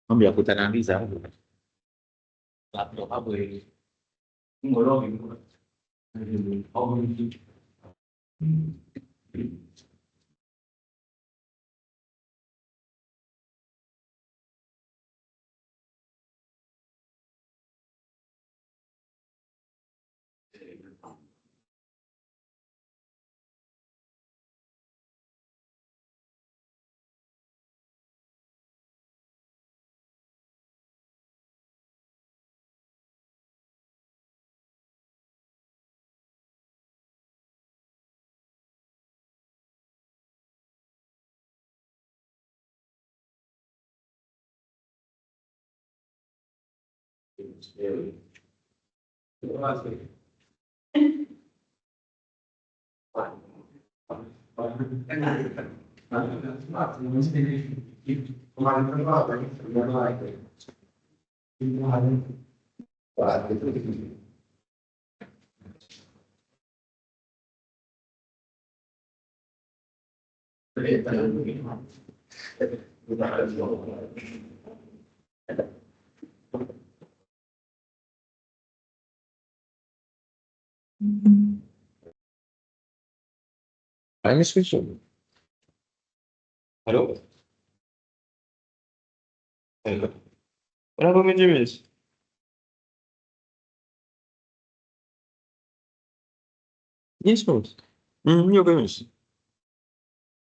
Ambil aku analiza. Laptop apa ini? Ngorong ini. Oh, ini. I'm switching. Halo? Halo? Kenapa menjemis? Yes, Miss. You're good, Miss.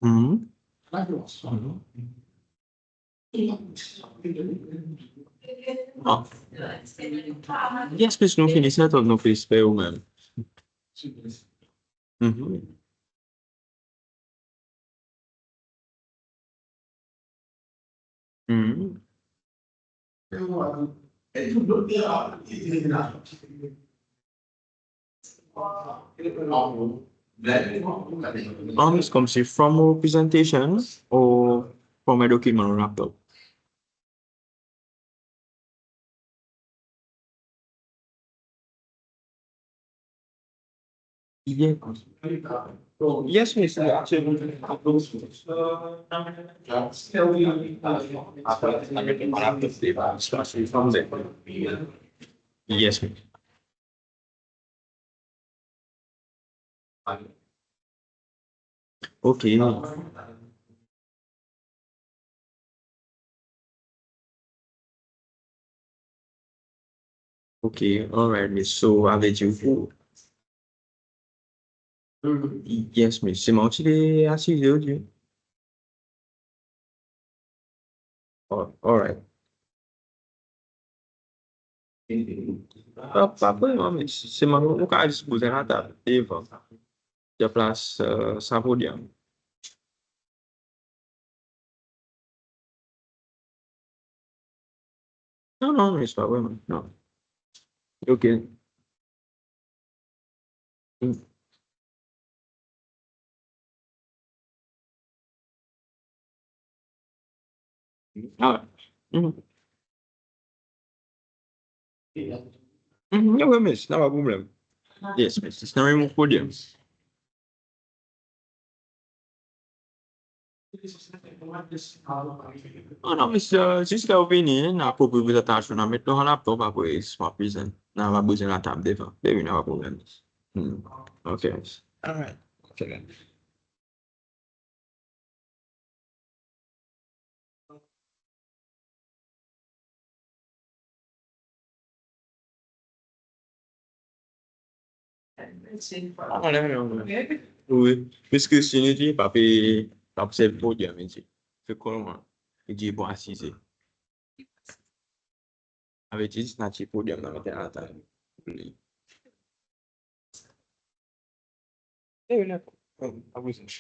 Oh. Yes, Miss, no finish that or no finish spell, ma'am. It's come see from a presentation or from a document or laptop? Yeah. Yes, Miss. Actually, from there. Yes, Miss. Okay. Okay. All right, Miss. So I'll let you. Yes, Miss. C'est moi qui assis de. All right. Pas vraiment, mais c'est moi qui ai disposé la table. Eva. De place sans podium. Non, non, mais c'est pas vraiment. Non. Ok. Ah. No, miss. Não há problema. Yes, miss. It's not remove podium. Oh, no, miss. Just the opinion. Na po apresentation na metto na laptop pa pues ma present. Na va besoin la table devant. Baby, no problem. Okay. All right. Okay then. Oui. Puisque si nous dit pas observe podium ici. Secondo me, può assisi. Avete snaci podium na teata. Öyle. Haklısın.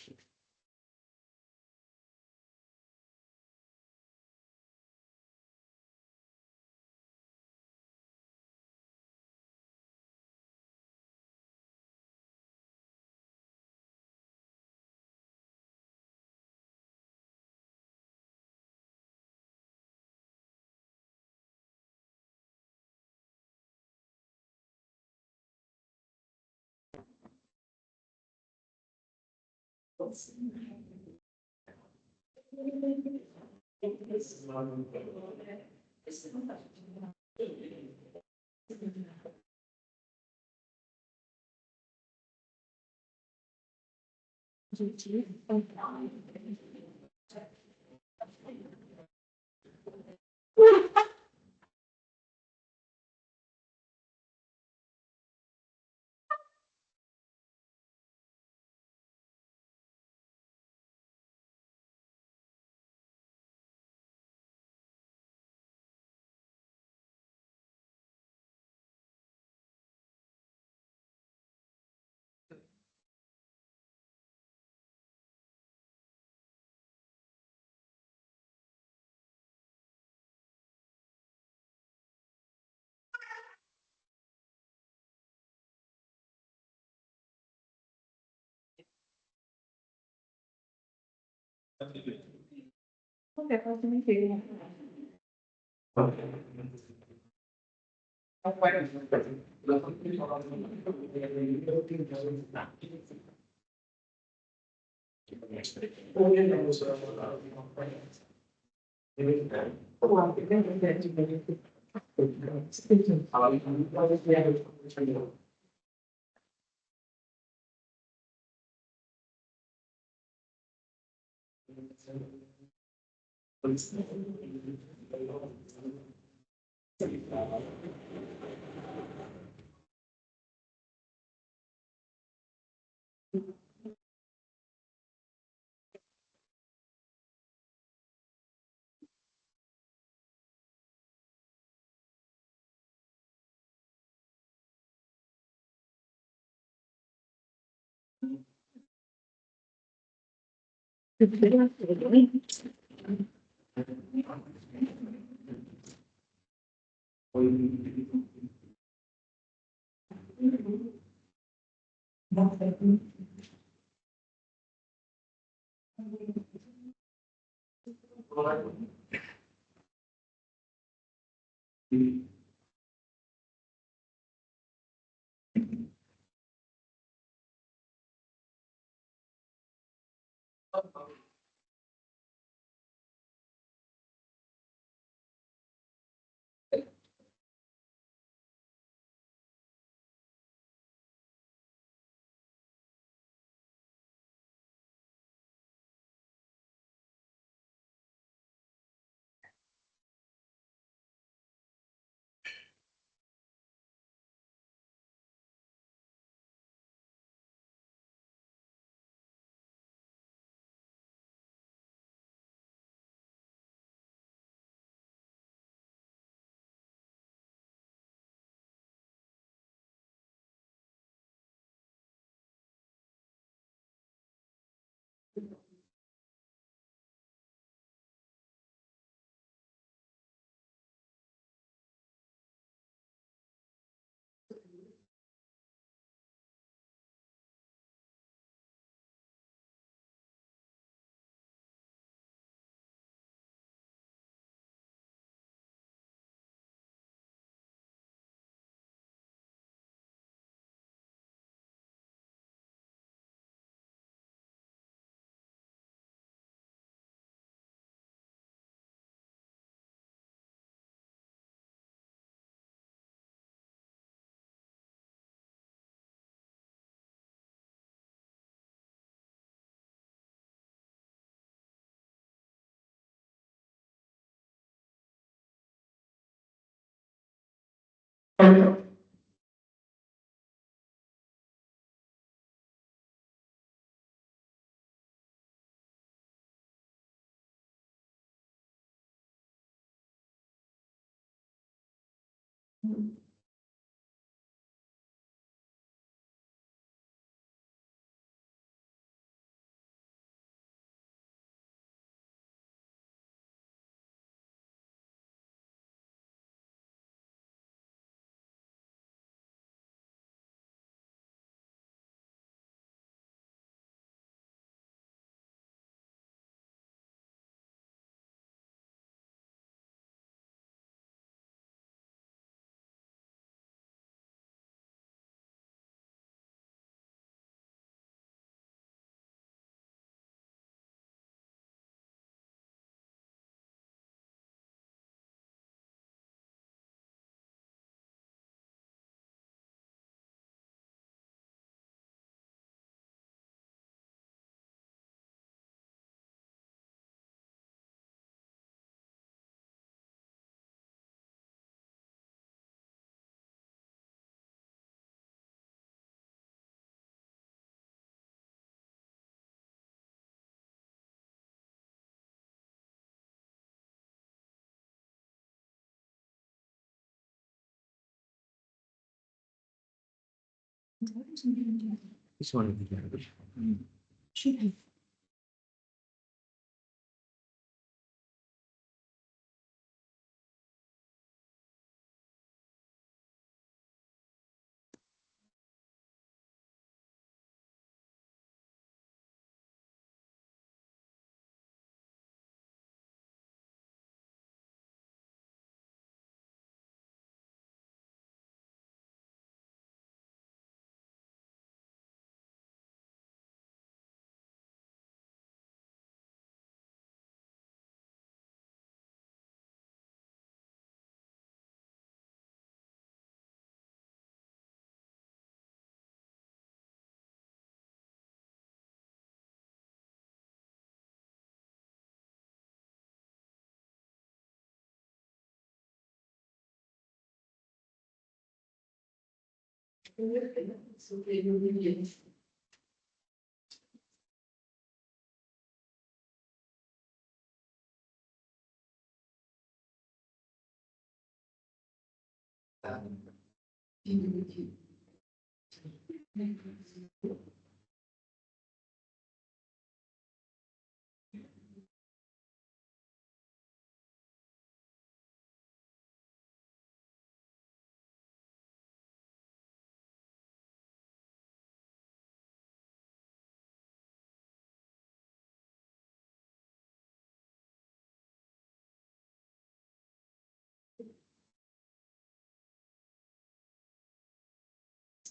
This one.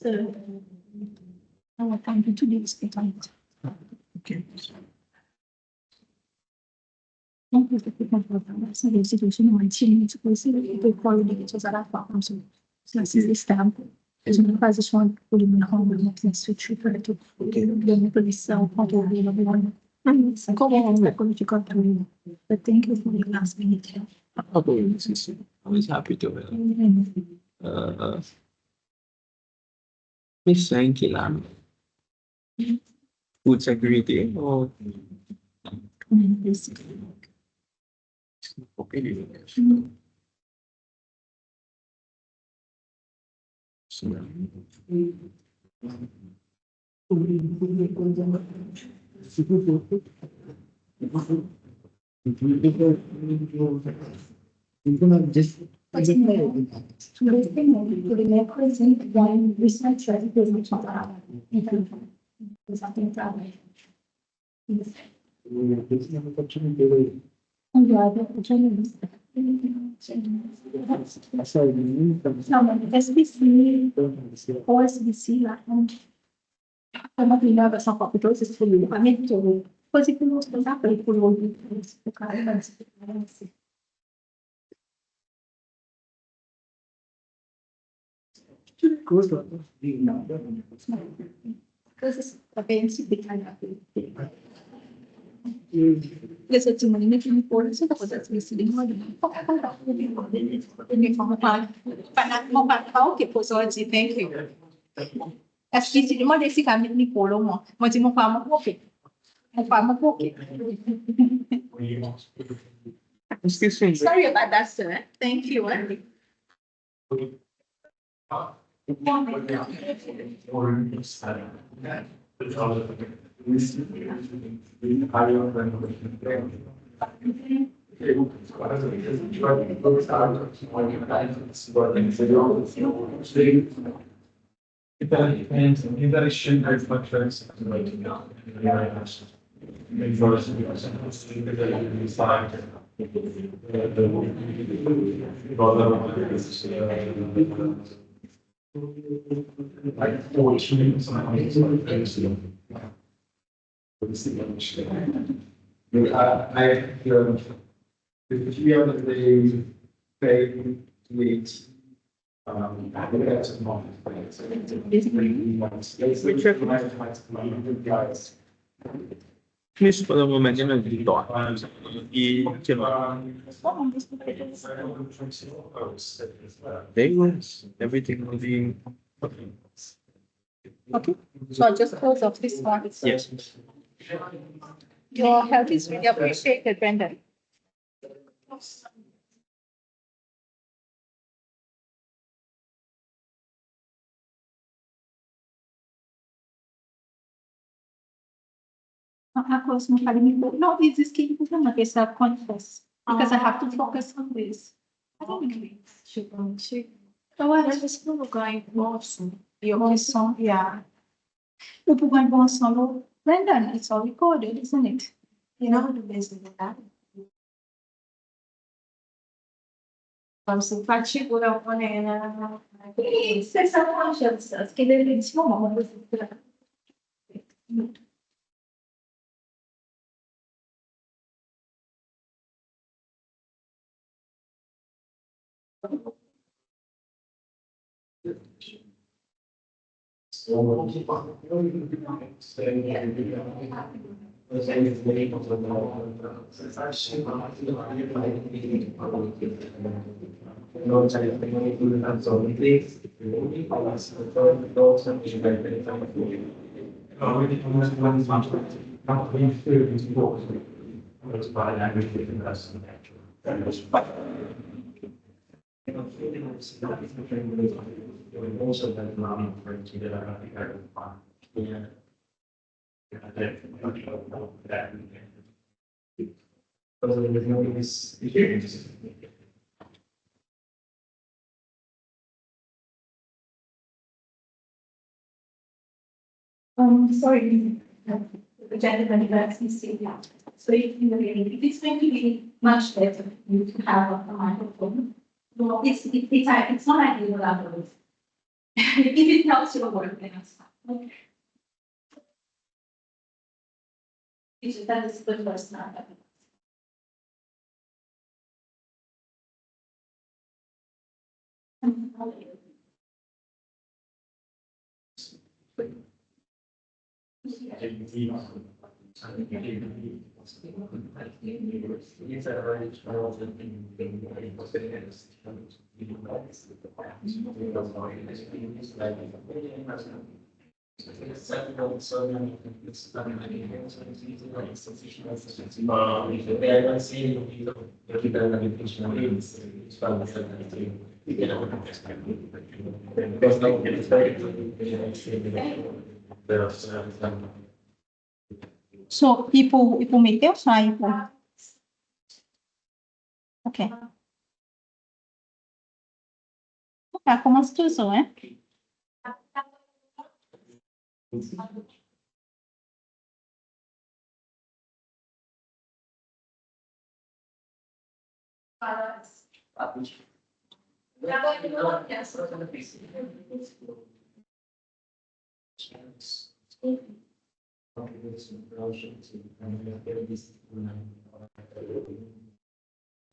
So, our time to do is behind. Okay. Non questo è questa è la situazione ma ci questo è poi quello che ci sarà fa insomma se si stampo e sono quasi sono quelli di home non si switch per tutto abbiamo previsto un po' di lavoro come è quello che conta but thank you for the last minute Okay, sì. I was happy to Miss Sankila. Food security or okay. Just Ama pinaka sa capital sa school kami to kasi kung gusto na kay pulo sa kaya kasi kapensi bitan ako kasi tumani na po sa tapos at misiling mo din pakakala ko din mo din ni pa panak mo pa okay po so thank you as misiling mo desi kami ni polo mo mo pa mo okay mo pa mo okay Excuse me. sorry about that sir thank you Like 14, sometimes like 30. The fear that they pay with I think that's a moment. Please for the moment, you know, the thought. There was everything will be Okay, so I'll just close off this one. yes. Your help is really appreciated, Brendan. No, it's this key because I conscious because I have to focus on this. I don't think should go to. Oh, I was going awesome. Your song, yeah. We're going to solo. Brendan, it's all recorded, isn't it? You know the business of that. So facci pure one stessa conscience, scrivere insieme. Sorry, the gentleman that's in Syria. So if it's going to be much better for you to have a microphone, well, it's not ideal level. If it helps your work, then it's fine. Okay. That is the first number. So ipo meter sa ipo. Okay. Ako mas tuso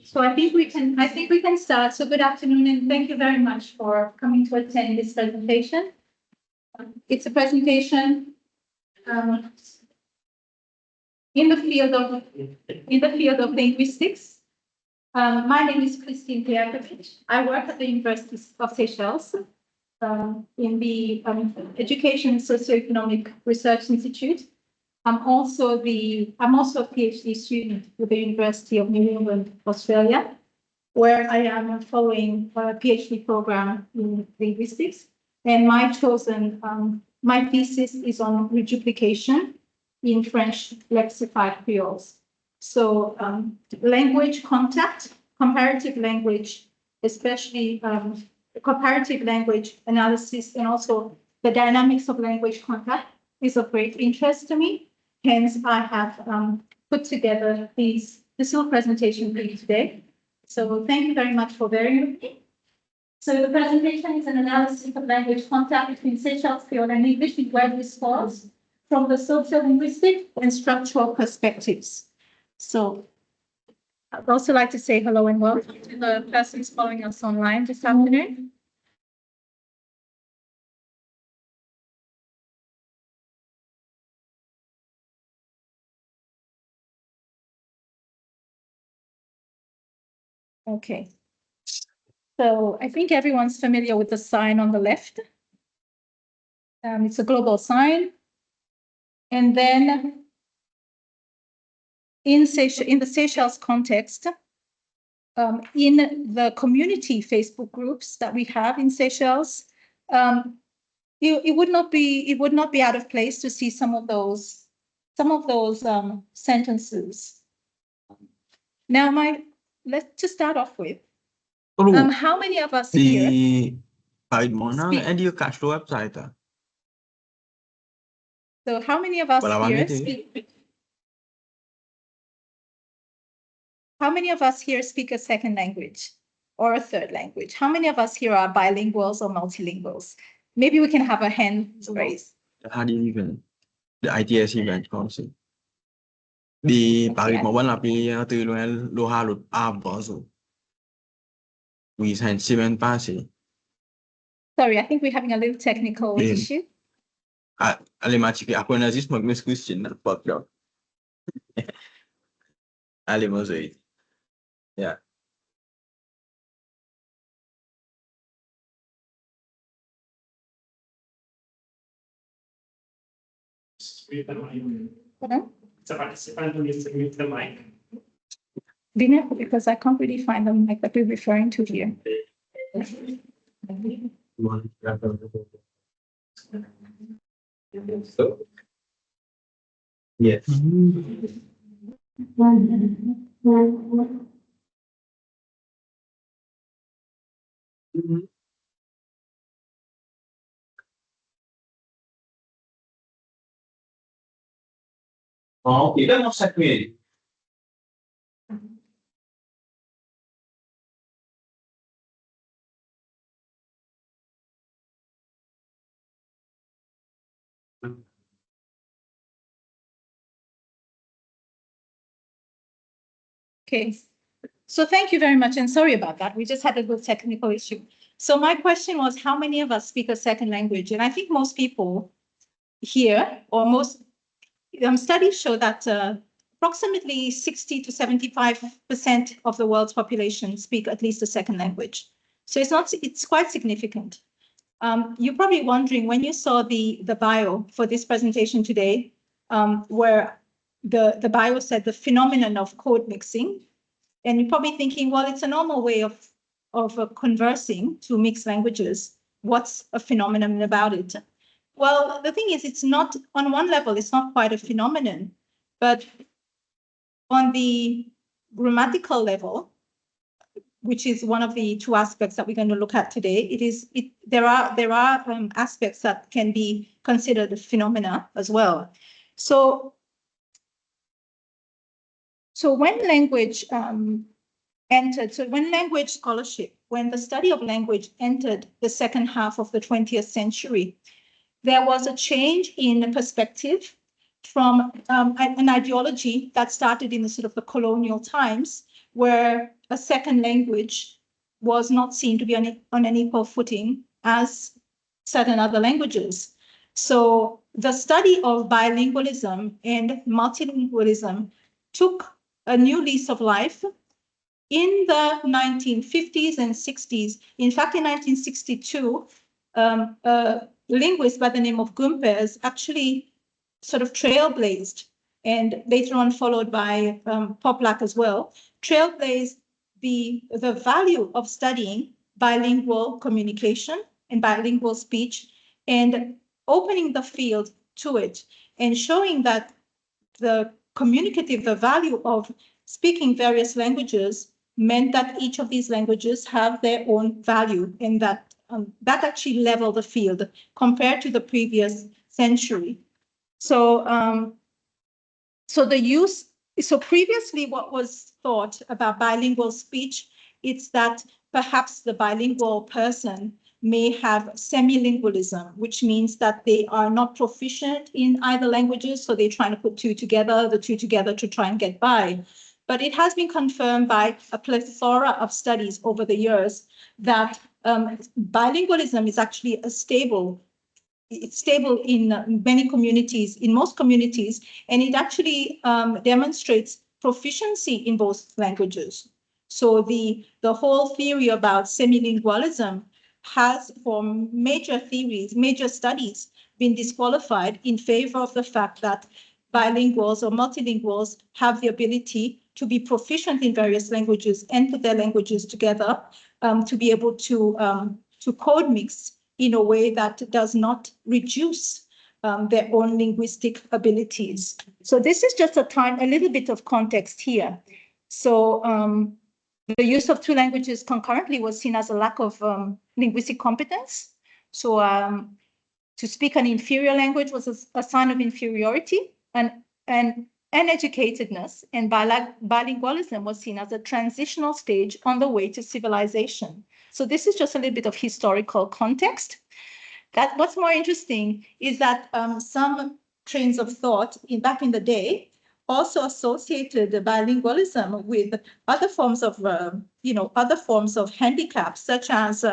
So I think we can start. So good afternoon and thank you very much for coming to attend this presentation. It's a presentation in the field of linguistics. My name is Pejakovich. I work at the University of Seychelles in the Education and Socio-Economic Research Institute. I'm also a PhD student with the University of New England, Australia. where I am following a PhD program in linguistics. And my my thesis is on reduplication in French lexified Creoles. So language contact, comparative language, especially comparative language analysis, and also the dynamics of language contact is of great interest to me. Hence, I have put together this little presentation for you today. So thank you very much for bearing with me. So the presentation is an analysis of language contact between Seychelles Creole and English in word discourse from the sociolinguistic and structural perspectives. So I'd also like to say hello and welcome to the persons following us online this afternoon. Okay. So I think everyone's familiar with the sign on the left. It's a global sign. And then in the Seychelles context, in the community Facebook groups that we have in Seychelles, it would not be out of place to see some of those sentences. Now, let's just start off with how many of us here website. So how many of us here speak? How many of us here speak a second language or a third language? How many of us here are bilinguals or multilinguals? Maybe we can have a hand raise. The ITS event also. Di Paris maupun api từ Loha lụt so. We send seven passes. Sorry, I think we're having a little technical issue. Ali macam aku nazis magnus question nak fuck up. Ali mosaic. Yeah. The participant who needs to mute the mic. Because I can't really find the mic that we're referring to here. Yes. Oh, kita mau segmen. Okay, so thank you very much, and sorry about that. We just had a little technical issue. So my question was, how many of us speak a second language? And I think most people here, or most studies show that approximately 60 to 75% of the world's population speak at least a second language. So it's quite significant. You're probably wondering, when you saw the bio for this presentation today, where the bio said the phenomenon of code mixing, and you're probably thinking, well, it's a normal way of conversing to mix languages. What's a phenomenon about it? Well, the thing is, it's not, on one level, it's not quite a phenomenon, but on the grammatical level, which is one of the two aspects that we're going to look at today, there are aspects that can be considered a phenomena as well. So when language when language scholarship, when the study of language entered the second half of the 20th century, there was a change in perspective from an ideology that started in the sort of the colonial times, where a second language was not seen to be on an equal footing as certain other languages. So the study of bilingualism and multilingualism took a new lease of life in the 1950s and 60s. In fact, in 1962, a linguist by the name of Gumpers actually sort of trailblazed, and later on followed by Poplack as well, trailblazed the value of studying bilingual communication and bilingual speech and opening the field to it and showing that the value of speaking various languages meant that each of these languages have their own value and that actually leveled the field compared to the previous century. So, so previously what was thought about bilingual speech, it's that perhaps the bilingual person may have semilingualism, which means that they are not proficient in either languages, so they're trying to put the two together to try and get by. But it has been confirmed by a plethora of studies over the years that bilingualism is actually it's stable in many communities, in most communities, and it actually demonstrates proficiency in both languages. So the whole theory about semilingualism has, for major studies, been disqualified in favor of the fact that bilinguals or multilinguals have the ability to be proficient in various languages and put their languages together to be able to code mix in a way that does not reduce their own linguistic abilities. So this is just a little bit of context here. So the use of two languages concurrently was seen as a lack of linguistic competence. So to speak an inferior language was a sign of inferiority, and educatedness, and bilingualism was seen as a transitional stage on the way to civilization. So this is just a little bit of historical context. What's more interesting is that some trains of thought back in the day also associated bilingualism with other forms of, other forms of handicaps, such as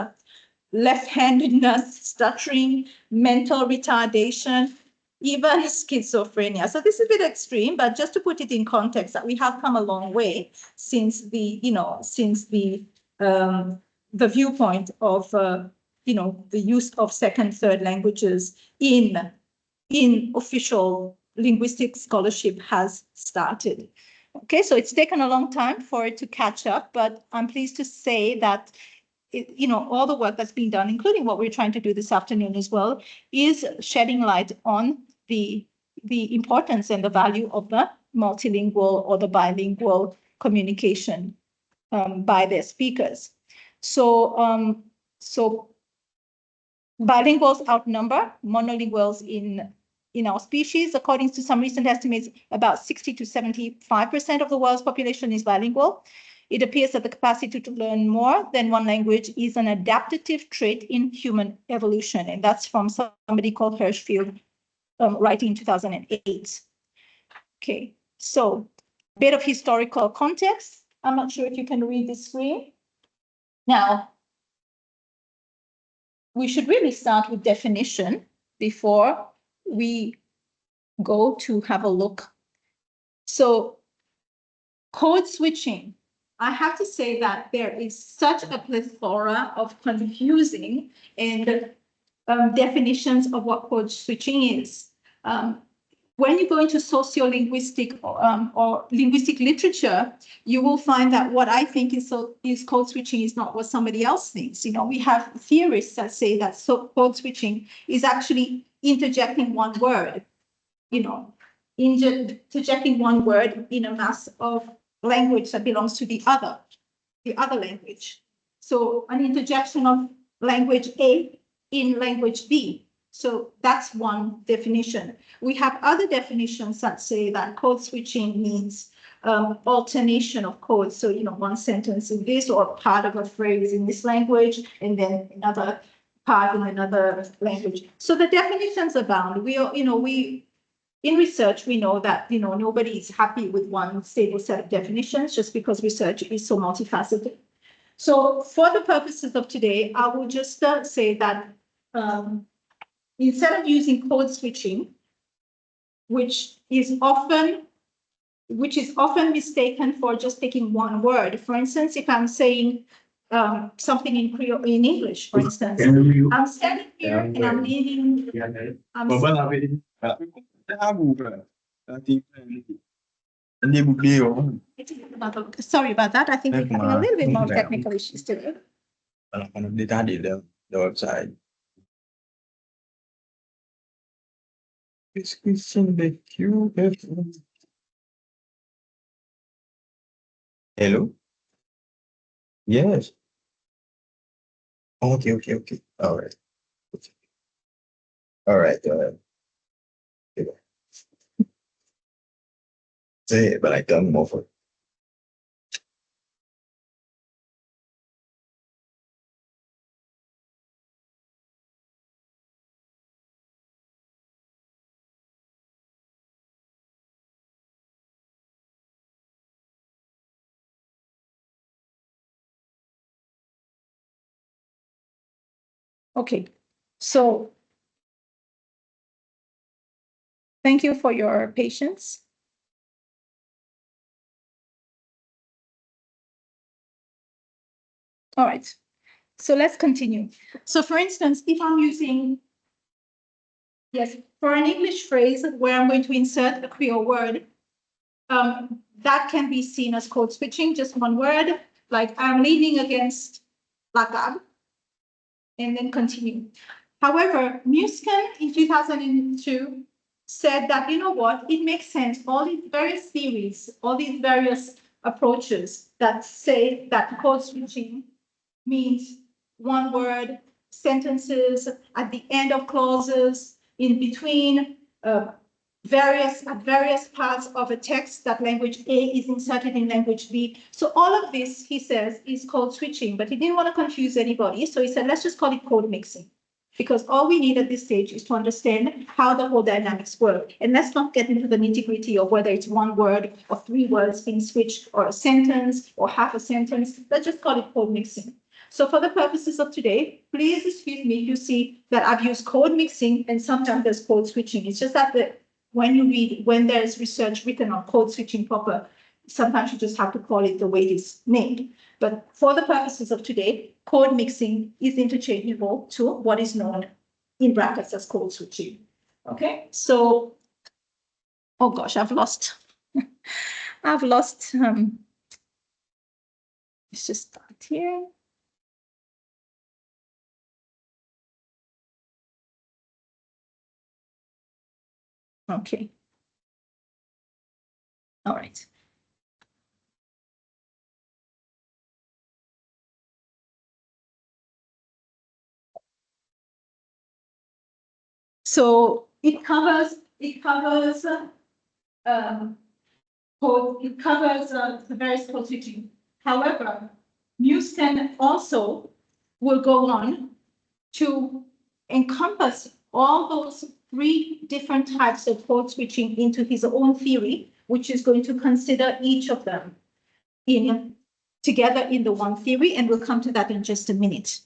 left-handedness, stuttering, mental retardation, even schizophrenia. So this is a bit extreme, but just to put it in context, that we have come a long way since the viewpoint of the use of second, third languages in official linguistic scholarship has started. Okay, so it's taken a long time for it to catch up, but I'm pleased to say that all the work that's been done, including what we're trying to do this afternoon as well, is shedding light on the importance and the value of the multilingual or the bilingual communication by their speakers. So, bilinguals outnumber monolinguals in our species. According to some recent estimates, about 60 to 75% of the world's population is bilingual. It appears that the capacity to learn more than one language is an adaptive trait in human evolution. And that's from somebody called Hirschfield, writing in 2008. Okay, so a bit of historical context. I'm not sure if you can read the screen. Now, we should really start with definition before we go to have a look. So code switching. I have to say that there is such a plethora of confusing and definitions of what code switching is. When you go into sociolinguistic or linguistic literature, you will find that what I think is code switching is not what somebody else thinks. We have theorists that say that code switching is actually interjecting one word, interjecting one word in a mass of language that belongs to the other language. So an interjection of language A in language B. So that's one definition. We have other definitions that say that code switching means alternation of code. So, one sentence in this or part of a phrase in this language and then another part in another language. So the definitions abound. In research, we know that, nobody is happy with one stable set of definitions just because research is so multifaceted. So for the purposes of today, I will just say that instead of using code switching, which is often mistaken for just taking one word. For instance, if I'm saying something in Creole, in English, for instance, I'm standing here and I'm leaning. Sorry about that. I think we're having a little bit more technical issues today. The website. Description the QF. Hello? Yes. Okay. All right. All right. Say it, but I done more for. Okay, so thank you for your patience. All right, so let's continue. So for instance, if I'm using, yes, for an English phrase where I'm going to insert a Creole word, that can be seen as code switching, just one word, like I'm leaning against la table, and then continue. However, Muskin in 2002 said that, you know what, it makes sense, all these various theories, all these various approaches that say that code switching means one word, sentences at the end of clauses, in between, at various parts of a text that language A is inserted in language B. So all of this, he says, is code switching, but he didn't want to confuse anybody. So he said, let's just call it code mixing, because all we need at this stage is to understand how the whole dynamics work. And let's not get into the nitty-gritty of whether it's one word or three words being switched, or a sentence or half a sentence. Let's just call it code mixing. So for the purposes of today, please excuse me if you see that I've used code mixing and sometimes there's code switching. It's just that when there's research written on code switching proper, sometimes you just have to call it the way it is named. But for the purposes of today, code mixing is interchangeable to what is known in brackets as code switching. Okay, so, oh gosh, I've lost, let's just start here. Okay. All right. So it covers the various code switching. However, Muskin also will go on to encompass all those three different types of code switching into his own theory, which is going to consider each of them together in the one theory, and we'll come to that in just a minute.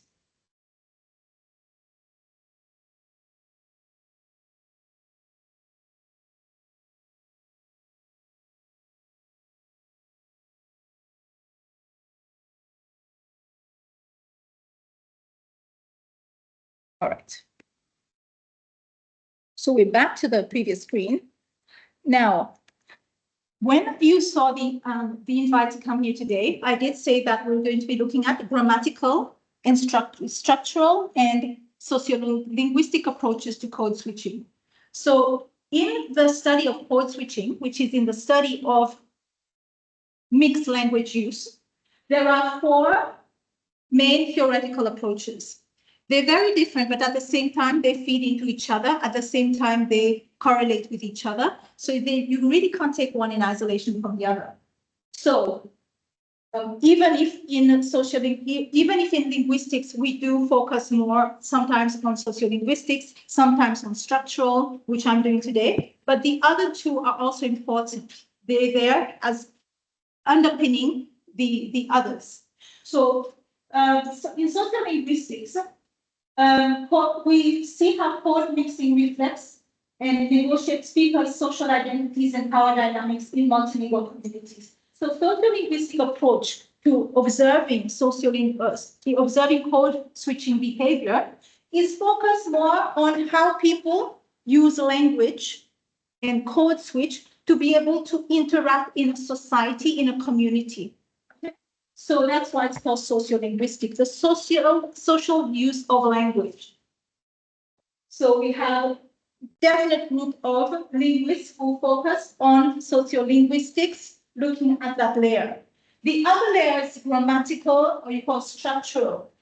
All right. So we're back to the previous screen. Now, when you saw the invite to come here today, I did say that we're going to be looking at grammatical and structural and sociolinguistic approaches to code switching. So in the study of code switching, which is in the study of mixed language use, there are four main theoretical approaches. They're very different, but at the same time, they feed into each other. At the same time, they correlate with each other. So you really can't take one in isolation from the other. So even if in linguistics, we do focus more sometimes on sociolinguistics, sometimes on structural, which I'm doing today, but the other two are also important. They're there as underpinning the others. So in sociolinguistics, we see how code mixing reflects and negotiates people's social identities and power dynamics in multilingual communities. So sociolinguistic approach to observing code switching behavior is focused more on how people use language and code switch to be able to interact in a society, in a community. Okay? So that's why it's called sociolinguistic, the social use of language. So we have definite group of linguists who focus on sociolinguistics, looking at that layer. The other layer is grammatical, or you call structural.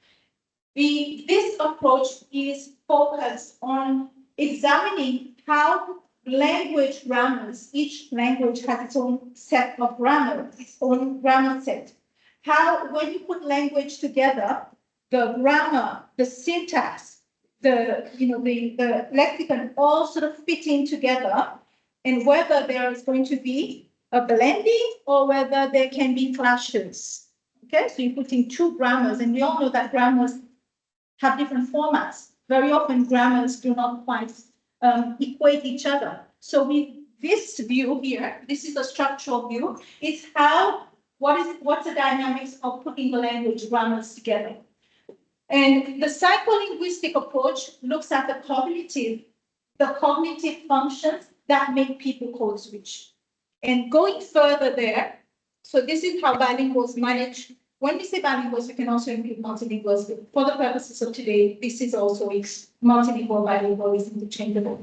This approach is focused on examining how language grammars, each language has its own set of grammar, its own grammar set. How, when you put language together, the grammar, the syntax, the lexicon all sort of fit in together, and whether there is going to be a blending or whether there can be clashes. Okay, so you're putting two grammars, and we all know that grammars have different formats. Very often grammars do not quite equate each other. So this view here, this is a structural view, is what's the dynamics of putting the language grammars together. And the psycholinguistic approach looks at the cognitive functions that make people code switch. And going further there, so this is how bilinguals manage. When we say bilinguals, we can also include multilinguals. But for the purposes of today, this is also multilingual, bilingual is interchangeable.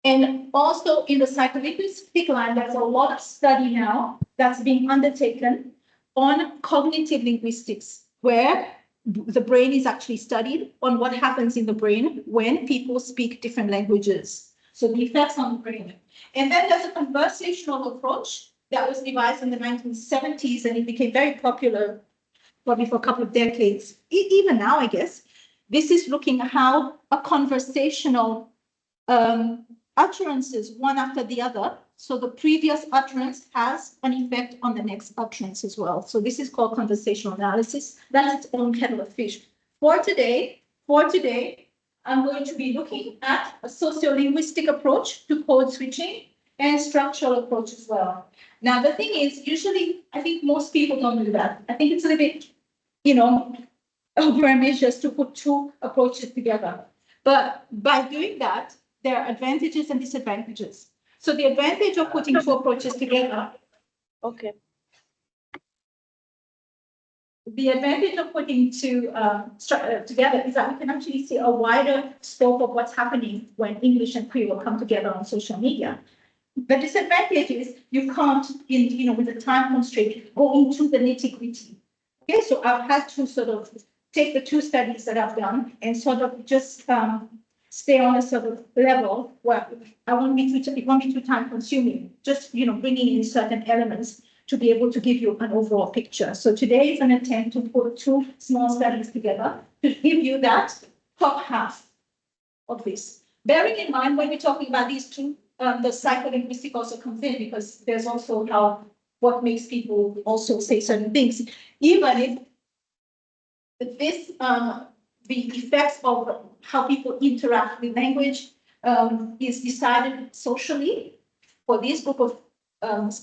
And also in the psycholinguistic line, there's a lot of study now that's being undertaken on cognitive linguistics, where the brain is actually studied on what happens in the brain when people speak different languages. So the effects on the brain. And then there's a conversational approach that was devised in the 1970s, and it became very popular probably for a couple of decades. Even now, I guess, this is looking at how a conversational utterances, one after the other. So the previous utterance has an effect on the next utterance as well. So this is called conversational analysis. That's its own kettle of fish. For today, I'm going to be looking at a sociolinguistic approach to code switching and structural approach as well. Now, the thing is, usually, I think most people don't do that. I think it's a little bit, overambitious to put two approaches together. But by doing that, there are advantages and disadvantages. So the advantage of putting two approaches together, okay. The advantage of putting two together is that we can actually see a wider scope of what's happening when English and Creole come together on social media. The disadvantage is you can't, with the time constraint, go into the nitty-gritty. Okay, so I've had to sort of take the two studies that I've done and sort of just stay on a sort of level where it won't be too time consuming, just bringing in certain elements to be able to give you an overall picture. So today is an attempt to put two small studies together to give you that top half of this. Bearing in mind when we're talking about these two, the psycholinguistic also comes in, because there's also what makes people also say certain things, even if this the effects of how people interact with language is decided socially for this group of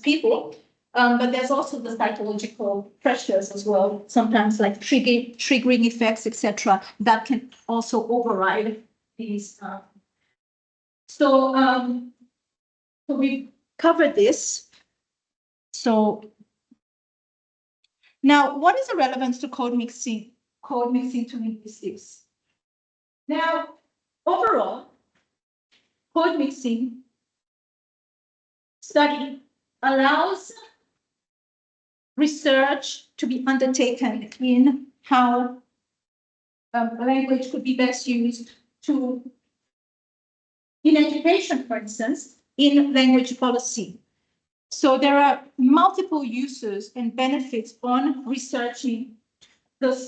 people. But there's also the psychological pressures as well, sometimes like triggering effects, etc., that can also override these. So we've covered this. So now, what is the relevance to code mixing to linguistics? Now, overall, code mixing study allows research to be undertaken in how language could be best used in education, for instance, in language policy. So there are multiple uses and benefits on researching the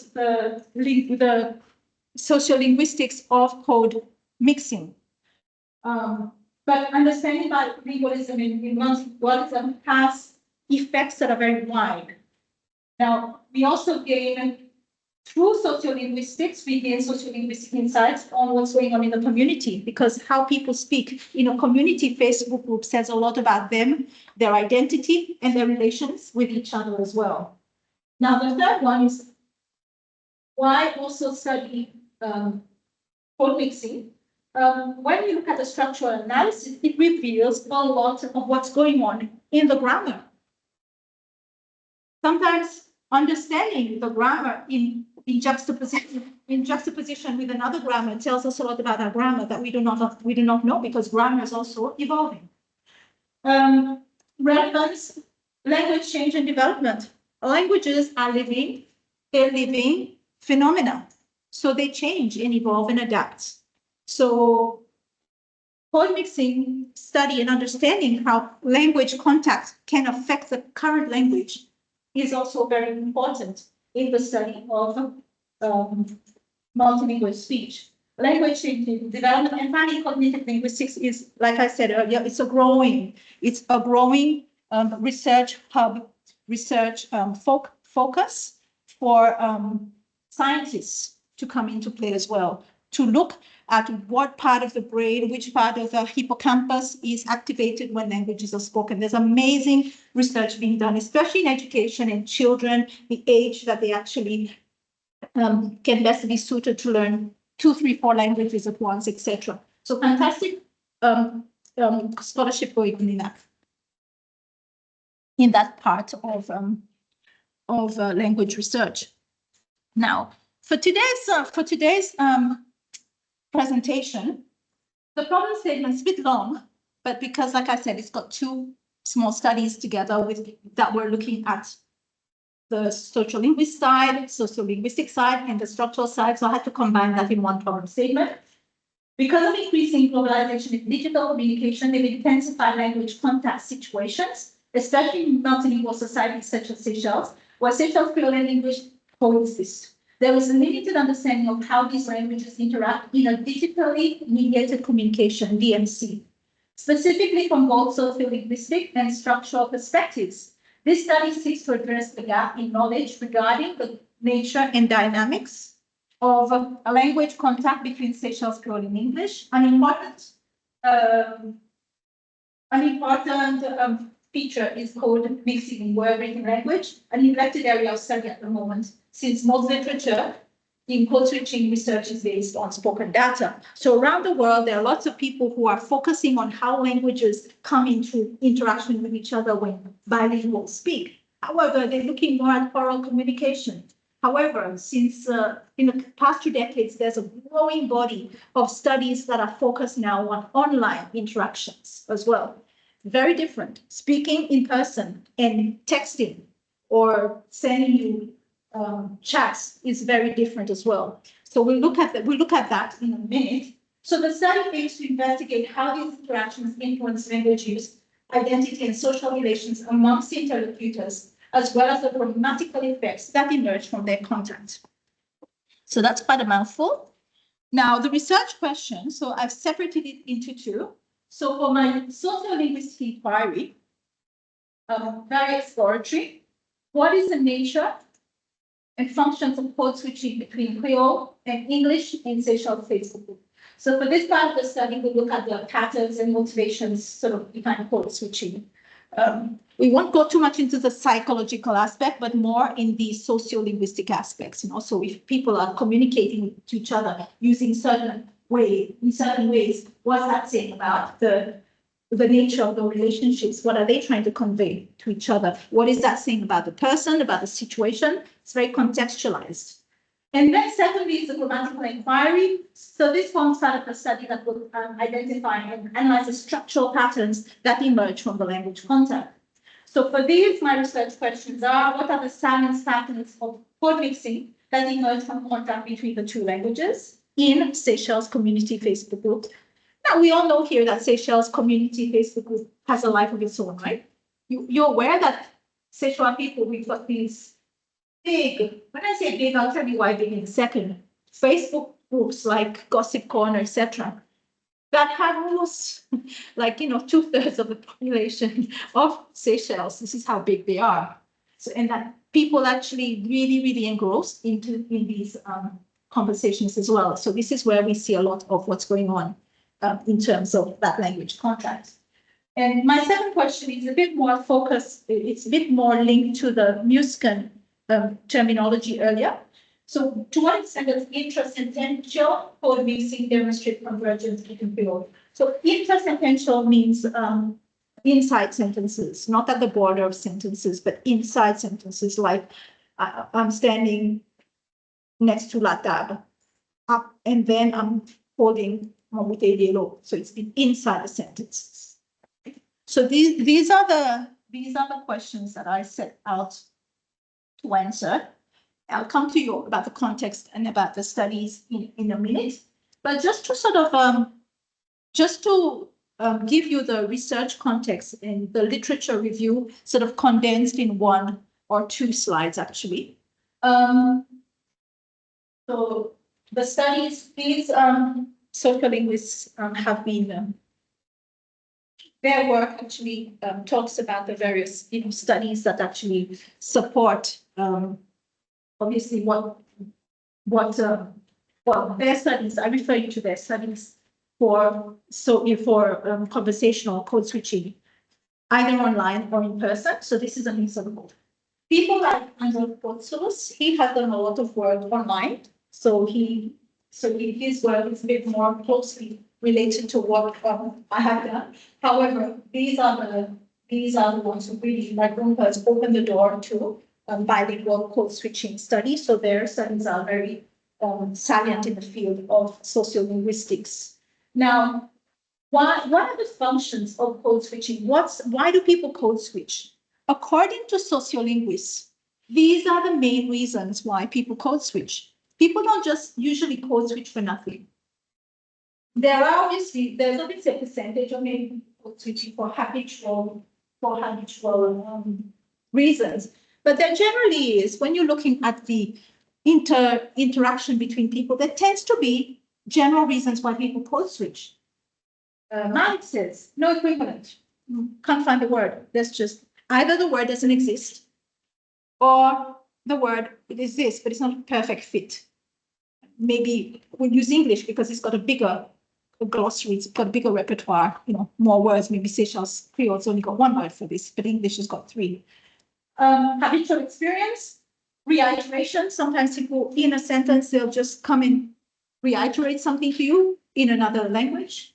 sociolinguistics of code mixing. But understanding bilingualism in multilingualism has effects that are very wide. Now, we also gain, through sociolinguistics, we gain sociolinguistic insights on what's going on in the community, because how people speak in a community Facebook group says a lot about them, their identity, and their relations with each other as well. Now, the third one is why also study code mixing. when you look at the structural analysis, it reveals a lot of what's going on in the grammar. Sometimes understanding the grammar in juxtaposition with another grammar tells us a lot about our grammar that we do not know, because grammar is also evolving. Relevance, language change and development. Languages are living, they're living phenomena. So they change and evolve and adapt. So word mixing study and understanding how language contact can affect the current language is also very important in the study of multilingual speech. Language development and finally cognitive linguistics is, like I said earlier, it's a growing research hub, research focus for scientists to come into play as well, to look at what part of the brain, which part of the hippocampus is activated when languages are spoken. There's amazing research being done, especially in education and children, the age that they actually can best be suited to learn 2, 3, 4 languages at once, etc. So fantastic scholarship going on in that part of language research. Now, for today's presentation, the problem statement is a bit long, but because, like I said, it's got 2 small studies together that we're looking at the sociolinguistic side, sociolinguistic side, and the structural side. So I had to combine that in one problem statement. Because of increasing globalization and digital communication, they've intensified language contact situations, especially in multilingual societies such as Seychelles, where Seychelles Creole and English coexist. There is a limited understanding of how these languages interact in a digitally mediated communication, DMC, specifically from both sociolinguistic and structural perspectives. This study seeks to address the gap in knowledge regarding the nature and dynamics of a language contact between Seychelles Creole and English, an important feature is called mixing in word written language, a neglected area of study at the moment, since most literature in code switching research is based on spoken data. So around the world, there are lots of people who are focusing on how languages come into interaction with each other when bilinguals speak. However, they're looking more at oral communication. However, since in the past 2 decades, there's a growing body of studies that are focused now on online interactions as well. Very different. Speaking in person and texting or sending you chats is very different as well. So we'll look at that in a minute. So the study aims to investigate how these interactions influence language use, identity, and social relations amongst interlocutors, as well as the grammatical effects that emerge from their contact. So that's quite a mouthful. Now, the research question, so I've separated it into 2. So for my sociolinguistic inquiry, very exploratory, what is the nature and functions of code switching between Creole and English in Seychelles Facebook group? So for this part of the study, we look at the patterns and motivations sort of behind code switching. We won't go too much into the psychological aspect, but more in the sociolinguistic aspects. So if people are communicating to each other using certain ways, what's that saying about the nature of the relationships? What are they trying to convey to each other? What is that saying about the person, about the situation? It's very contextualized. And then secondly is the grammatical inquiry. So this forms part of the study that will identify and analyze the structural patterns that emerge from the language contact. So for these, my research questions are, what are the silence patterns of code mixing that emerge from contact between the 2 languages in Seychelles community Facebook group? Now, we all know here that Seychelles community Facebook group has a life of its own, right? You're aware that Seychelles people, we've got these big, when I say big, I'll tell you why big in a second, Facebook groups like Gossip Corner, etc., that have almost like, 2/3 of the population of Seychelles. This is how big they are. So, and that people actually really, really engrossed in these conversations as well. So this is where we see a lot of what's going on in terms of that language contact. And my second question is a bit more focused. It's a bit more linked to the Muscan terminology earlier. So to what extent does intersentential code mixing demonstrate convergence in field? So intersentential means inside sentences, not at the border of sentences, but inside sentences, like I'm standing next to la table, up, and then I'm holding mon bouteille de l'eau. So it's been inside the sentences. So these are the questions that I set out to answer. I'll come to you about the context and about the studies in a minute, but just to sort of give you the research context and the literature review sort of condensed in 1 or 2 slides, actually. So the studies, these sociolinguists have been, their work actually talks about the various studies that actually support obviously what their studies. I refer you to their studies for conversational code switching, either online or in person. So this is an example. People like Andrew Potsos, he has done a lot of work online. So his work is a bit more closely related to what I have done. However, these are the ones who really, like Rumpa, has opened the door to bilingual code switching studies. So their studies are very salient in the field of sociolinguistics. Now, what are the functions of code switching? Why do people code switch? According to sociolinguists, these are the main reasons why people code switch. People don't just usually code switch for nothing. There's obviously a percentage of maybe code switching for habitual reasons. But there generally is, when you're looking at the interaction between people, there tends to be general reasons why people code switch. Mike says, no equivalent. Can't find the word. That's just either the word doesn't exist or the word it exists, but it's not a perfect fit. Maybe we'll use English because it's got a bigger glossary, it's got a bigger repertoire, more words. Maybe Seychelles Creole's only got 1 word for this, but English has got 3. Habitual experience, reiteration. Sometimes people in a sentence, they'll just come and reiterate something to you in another language.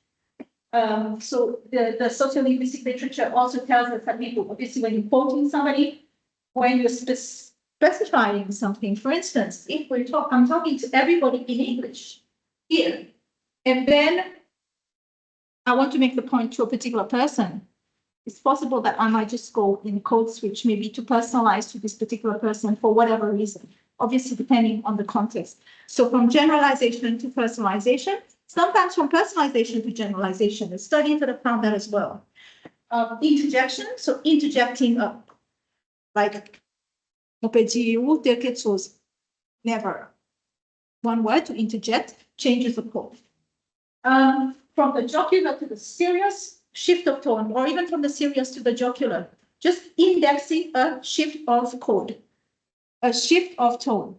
So the sociolinguistic literature also tells us that people, obviously, when you're quoting somebody, when you're specifying something, for instance, if I'm talking to everybody in English here, and then I want to make the point to a particular person, it's possible that I might just go in code switch, maybe to personalize to this particular person for whatever reason, obviously depending on the context. So from generalization to personalization, sometimes from personalization to generalization. The studies that have found that as well. Interjection, so interjecting like on peut dire ou dire quelque chose. Never. 1 word to interject changes the code. From the jocular to the serious, shift of tone, or even from the serious to the jocular, just indexing a shift of code, a shift of tone,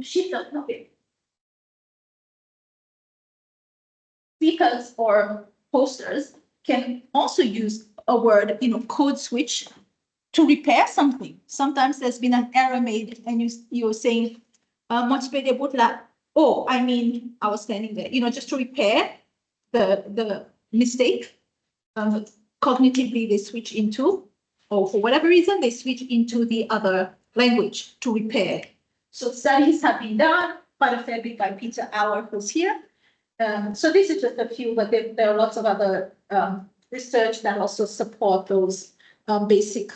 a shift of topic. Speakers or posters can also use a word, code switch to repair something. Sometimes there's been an error made and you're saying, oh, I mean, I was standing there, just to repair the mistake. Cognitively, they switch into, or for whatever reason, they switch into the other language to repair. So studies have been done, quite a fair bit by Peter Auer, who's here. So this is just a few, but there are lots of other research that also support those basic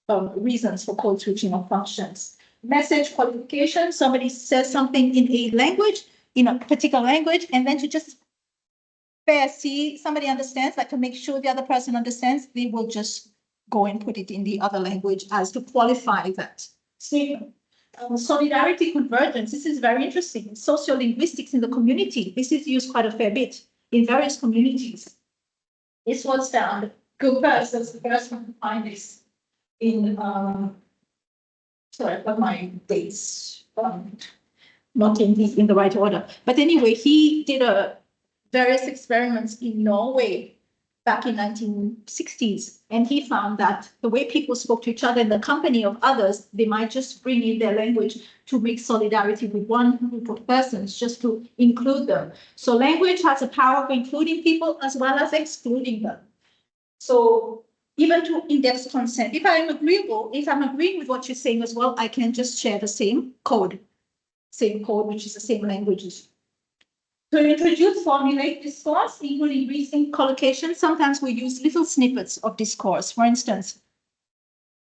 reasons for code switching of functions. Message qualification, somebody says something in a language, in a particular language, and then to just see somebody understands, like to make sure the other person understands, they will just go and put it in the other language as to qualify that statement. Solidarity convergence, this is very interesting. Sociolinguistics in the community, this is used quite a fair bit in various communities. This was found. Google's was the first one to find this in, sorry, I've got my dates not in the right order. But anyway, he did various experiments in Norway back in 1960s, and he found that the way people spoke to each other in the company of others, they might just bring in their language to make solidarity with one group of persons, just to include them. So language has a power of including people as well as excluding them. So even to index consent, if I'm agreeing with what you're saying as well, I can just share the same code, which is the same languages. To introduce formulate discourse, including recent collocation, sometimes we use little snippets of discourse. For instance,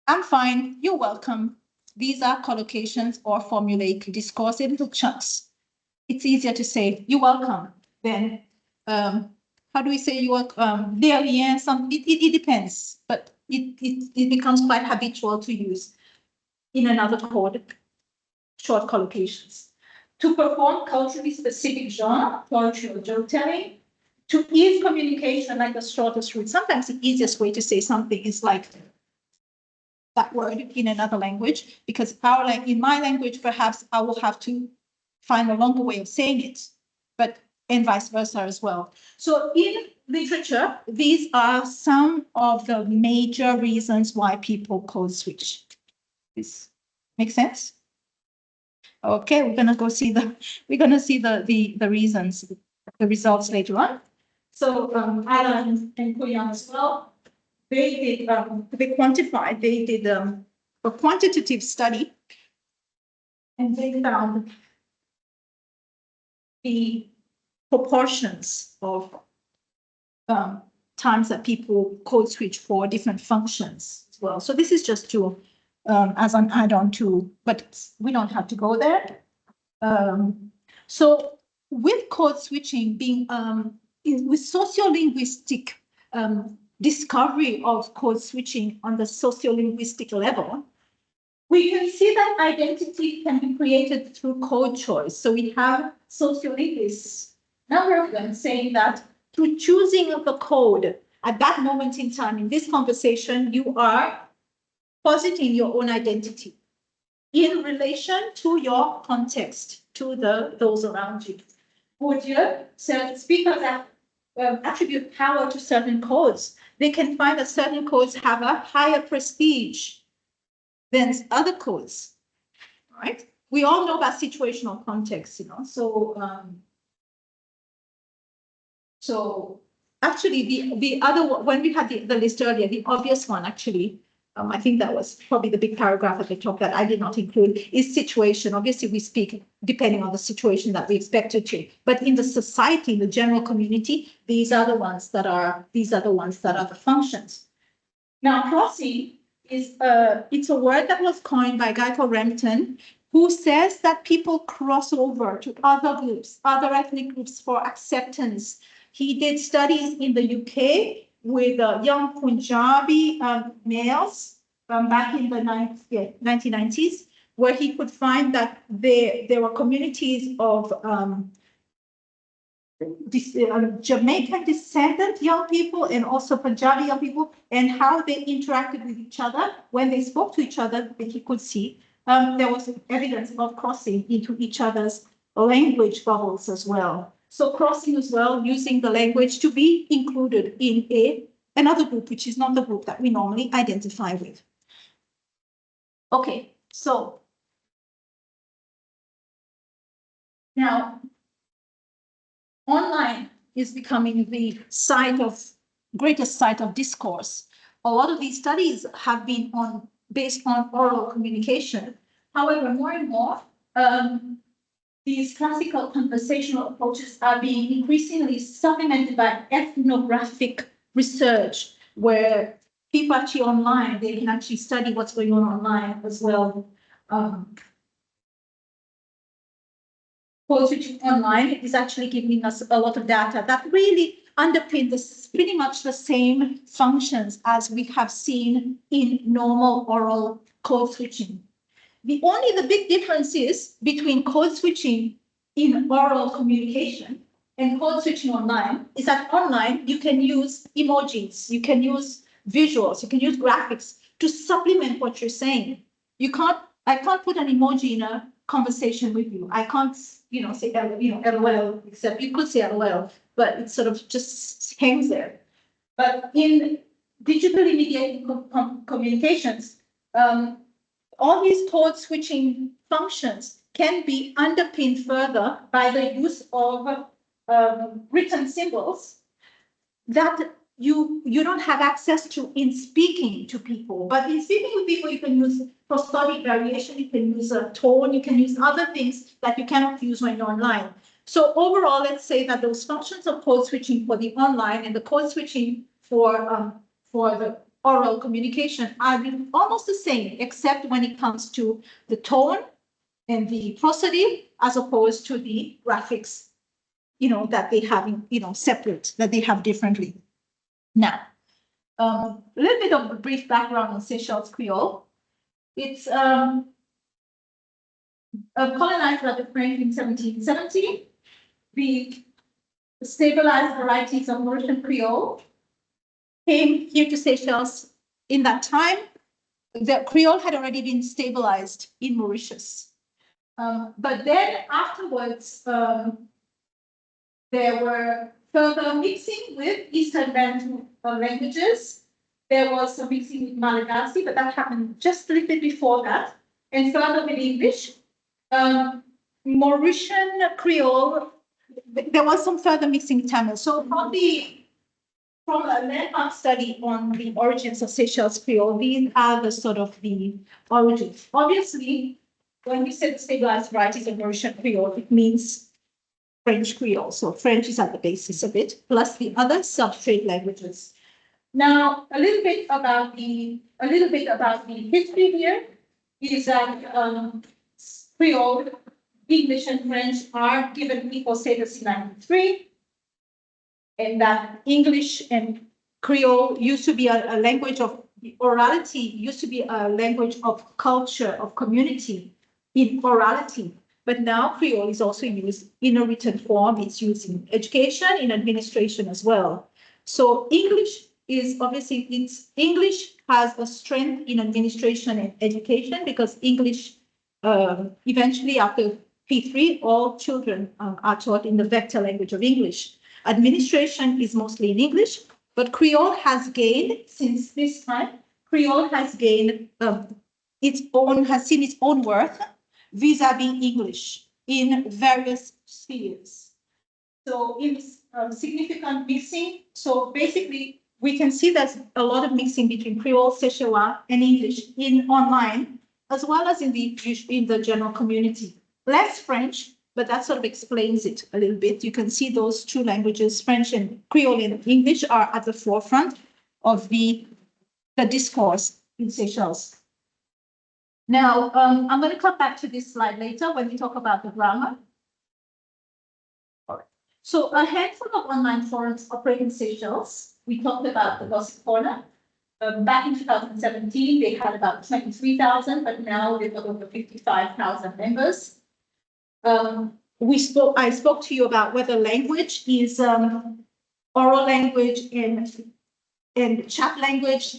I'm fine, you're welcome. These are collocations or formulaic discourse in little chunks. It's easier to say you're welcome than how do we say you welcome? It depends, but it becomes quite habitual to use in another code, short collocations. To perform culturally specific genre, poetry or joke telling, to ease communication like the shortest route. Sometimes the easiest way to say something is like that word in another language, because in my language, perhaps I will have to find a longer way of saying it, and vice versa as well. So in literature, these are some of the major reasons why people code switch. This makes sense? Okay, we're gonna see the reasons, the results later on. So Alan and Koyan as well, they did a quantitative study, and they found the proportions of times that people code switch for different functions as well. So this is just to as an add-on to, but we don't have to go there. So with code switching being with sociolinguistic discovery of code switching on the sociolinguistic level, we can see that identity can be created through code choice. So we have sociolinguists, number of them, saying that through choosing of the code at that moment in time in this conversation, you are positing your own identity in relation to your context, to those around you. Bourdieu said speakers that attribute power to certain codes. They can find that certain codes have a higher prestige than other codes, right? We all know about situational context, So actually, the other one, when we had the list earlier, the obvious one actually, I think that was probably the big paragraph at the top that I did not include, is situation. Obviously, we speak depending on the situation that we expected to, but in the society, in the general community, these are the ones that are the functions. Now, crossing is it's a word that was coined by a guy called Rampton, who says that people cross over to other groups, other ethnic groups for acceptance. He did studies in the UK with young Punjabi males back in the 1990s, where he could find that there were communities of Jamaican descendant young people and also Punjabi young people, and how they interacted with each other. When they spoke to each other, he could see there was evidence of crossing into each other's language bubbles as well. So crossing as well, using the language to be included in another group, which is not the group that we normally identify with. Okay, so now online is becoming the greatest site of discourse. A lot of these studies have been based on oral communication. However, more and more, these classical conversational approaches are being increasingly supplemented by ethnographic research, where people actually online, they can actually study what's going on online as well. Code switching online is actually giving us a lot of data that really underpin pretty much the same functions as we have seen in normal oral code switching. The big difference is between code switching in oral communication and code switching online is that online you can use emojis, you can use visuals, you can use graphics to supplement what you're saying. I can't put an emoji in a conversation with you. I can't, say LOL, except you could say LOL, but it sort of just hangs there. But in digitally mediated communications, all these code switching functions can be underpinned further by the use of written symbols that you don't have access to in speaking to people. But in speaking with people, you can use prosodic variation, you can use a tone, you can use other things that you cannot use when you're online. So overall, let's say that those functions of code switching for the online and the code switching for the oral communication are almost the same, except when it comes to the tone and the prosody, as opposed to the graphics, that they have, separate, that they have differently. Now, a little bit of a brief background on Seychelles Creole. It's colonized by the French in 1770. The stabilized varieties of Mauritian Creole came here to Seychelles in that time. The Creole had already been stabilized in Mauritius. But then afterwards, there were further mixing with Eastern Bantu languages. There was some mixing with Malagasy, but that happened just a little bit before that. And further with English. Mauritian Creole, there was some further mixing with Tamil. So from a landmark study on the origins of Seychelles Creole, these are the sort of the origins. Obviously, when we say the stabilized varieties of Mauritian Creole, it means French Creole. So French is at the basis of it, plus the other substrate languages. Now, a little bit about the history here is that Creole, English, and French are given equal status in 1993, and that English and Creole used to be a language of orality, used to be a language of culture, of community in orality. But now Creole is also used in a written form. It's used in education, in administration as well. So English is obviously, English has a strength in administration and education because English, eventually after P3, all children are taught in the vector language of English. Administration is mostly in English, but Creole has gained, since this time, Creole has gained has seen its own worth vis-a-vis English in various spheres. So in significant mixing, so basically we can see there's a lot of mixing between Creole, Seychellois, and English in online, as well as in the general community. Less French, but that sort of explains it a little bit. You can see those two languages, French and Creole and English, are at the forefront of the discourse in Seychelles. Now, I'm going to come back to this slide later when we talk about the grammar. So a handful of online forums operate in Seychelles. We talked about the Gossip Corner. Back in 2017, they had about 23,000, but now they've got over 55,000 members. I spoke to you about whether language is oral language and chat language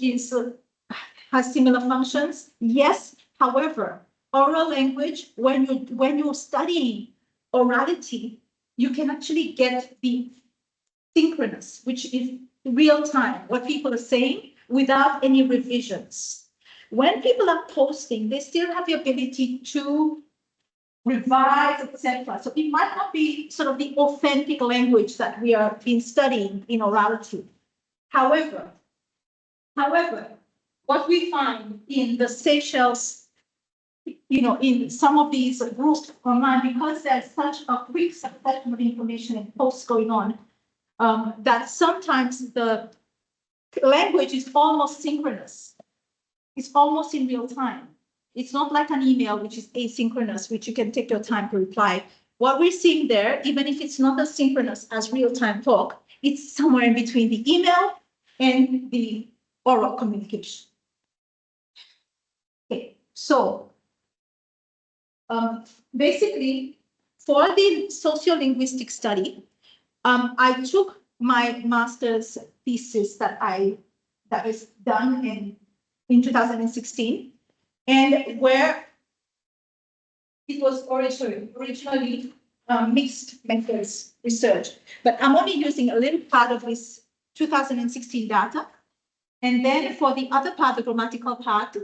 has similar functions. Yes, however, oral language, when you're studying orality, you can actually get the synchronous, which is real time, what people are saying without any revisions. When people are posting, they still have the ability to revise, etc. So it might not be sort of the authentic language that we are been studying in orality. However, what we find in the Seychelles, in some of these groups online, because there's such a quick succession of information and posts going on, that sometimes the language is almost synchronous. It's almost in real time. It's not like an email, which is asynchronous, which you can take your time to reply. What we're seeing there, even if it's not as synchronous as real-time talk, it's somewhere in between the email and the oral communication. Okay, so basically, for the sociolinguistic study, I took my master's thesis that was done in 2016, and where it was originally mixed methods research, but I'm only using a little part of this 2016 data. And then for the other part, the grammatical part,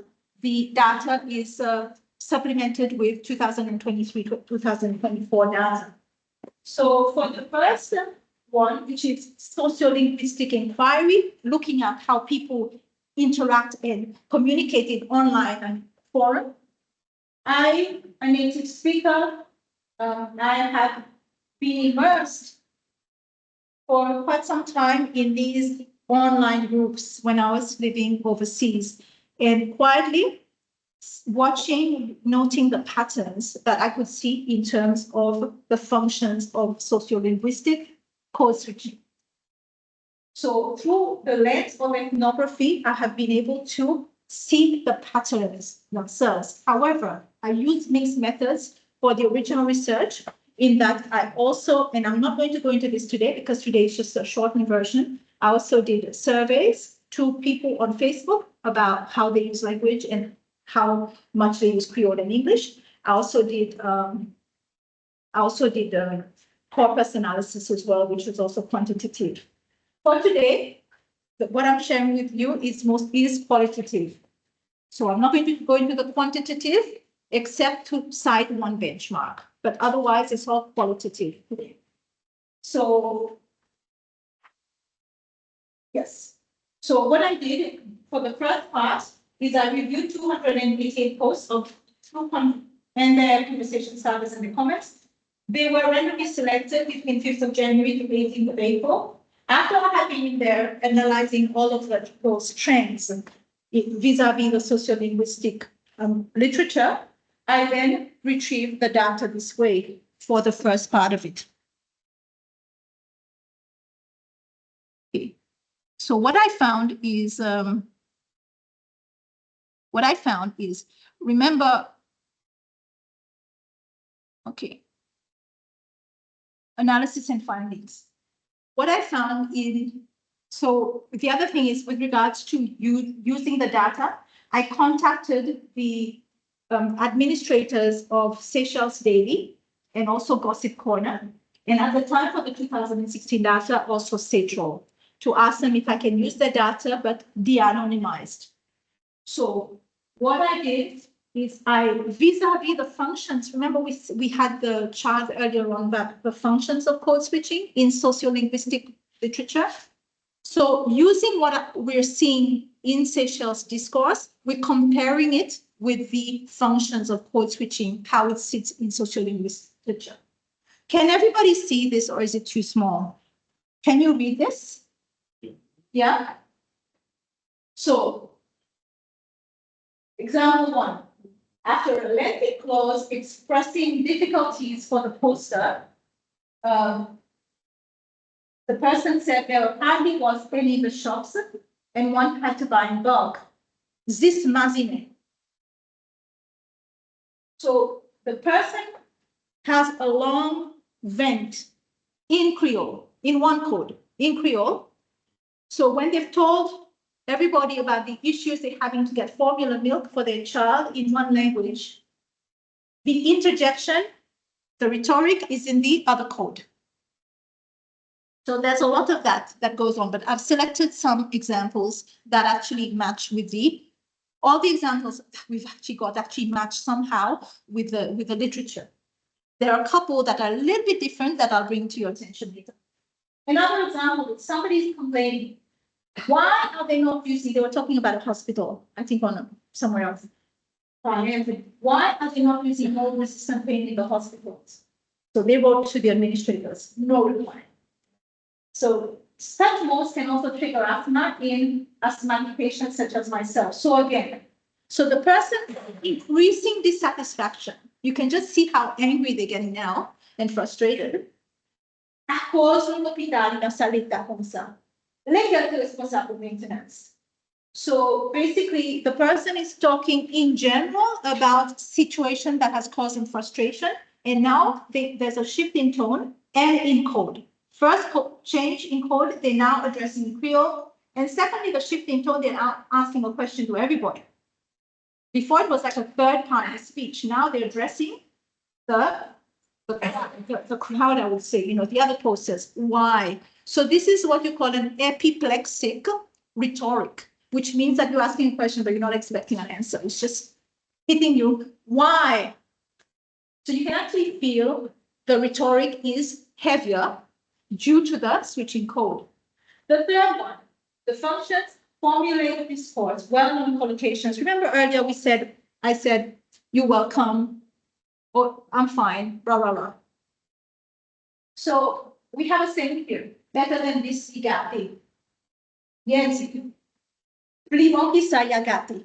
the data is supplemented with 2023 to 2024 data. So for the first one, which is sociolinguistic inquiry, looking at how people interact and communicate in online and forum. I'm a native speaker. I have been immersed for quite some time in these online groups when I was living overseas, and quietly watching, noting the patterns that I could see in terms of the functions of sociolinguistic code switching. So through the lens of ethnography, I have been able to see the patterns themselves. However, I use mixed methods for the original research, in that I also, and I'm not going to go into this today because today is just a shortened version, I also did surveys to people on Facebook about how they use language and how much they use Creole and English. I also did corpus analysis as well, which was also quantitative. For today, what I'm sharing with you is qualitative. So I'm not going to go into the quantitative except to cite one benchmark, but otherwise it's all qualitative today. So yes. So what I did for the first part is I reviewed 288 posts of 200 and their conversation starters and the comments. They were randomly selected between 5th of January to 18th of April. After I had been in there analyzing all of those trends vis-a-vis the sociolinguistic literature, I then retrieved the data this way for the first part of it. Okay. So what I found is, remember, okay, analysis and findings. What I found so the other thing is with regards to using the data, I contacted the administrators of Seychelles Daily and also Gossip Corner. And at the time for the 2016 data, also Seychelles, to ask them if I can use the data, but de-anonymized. So what I did is vis-a-vis the functions, remember we had the chart earlier on about the functions of code switching in sociolinguistic literature. So using what we're seeing in Seychelles discourse, we're comparing it with the functions of code switching, how it sits in sociolinguistic literature. Can everybody see this, or is it too small? Can you read this? Yeah? So, example 1. After a lengthy clause expressing difficulties for the poster, the person said there hardly was any in the shops and one had to buy in bulk. This mazine. So the person has a long vent in Creole, in one code, in Creole. So when they've told everybody about the issues they're having to get formula milk for their child in one language, the interjection, the rhetoric is in the other code. So there's a lot of that goes on, but I've selected some examples that actually match with all the examples we've actually got match somehow with the literature. There are a couple that are a little bit different that I'll bring to your attention later. Another example is somebody's complaining. Why are they not using, they were talking about a hospital, I think on somewhere else. Why are they not using mold resistant paint in the hospitals? So they wrote to the administrators, no reply. So such molds can also trigger asthma in asthmatic patients such as myself. So again, so the person increasing dissatisfaction, you can just see how angry they're getting now and frustrated. À cause de l'hôpital dans sa l'état comme ça. Lesquels sont responsables pour maintenance? So basically, the person is talking in general about situation that has caused him frustration, and now there's a shift in tone and in code. First change in code, they're now addressing Creole. And secondly, the shift in tone, they're asking a question to everybody. Before it was like a third party speech. Now they're addressing the the crowd, I would say, the other post says, why? So this is what you call an epiplexic rhetoric, which means that you're asking a question, but you're not expecting an answer. It's just hitting you. Why? So you can actually feel the rhetoric is heavier due to the switching code. The third one, the functions formulate discourse, well-known collocations. Remember earlier I said, you're welcome, or I'm fine, blah, blah, blah. So we have a saying here, better than this, igati. Yes, plimokisayagati.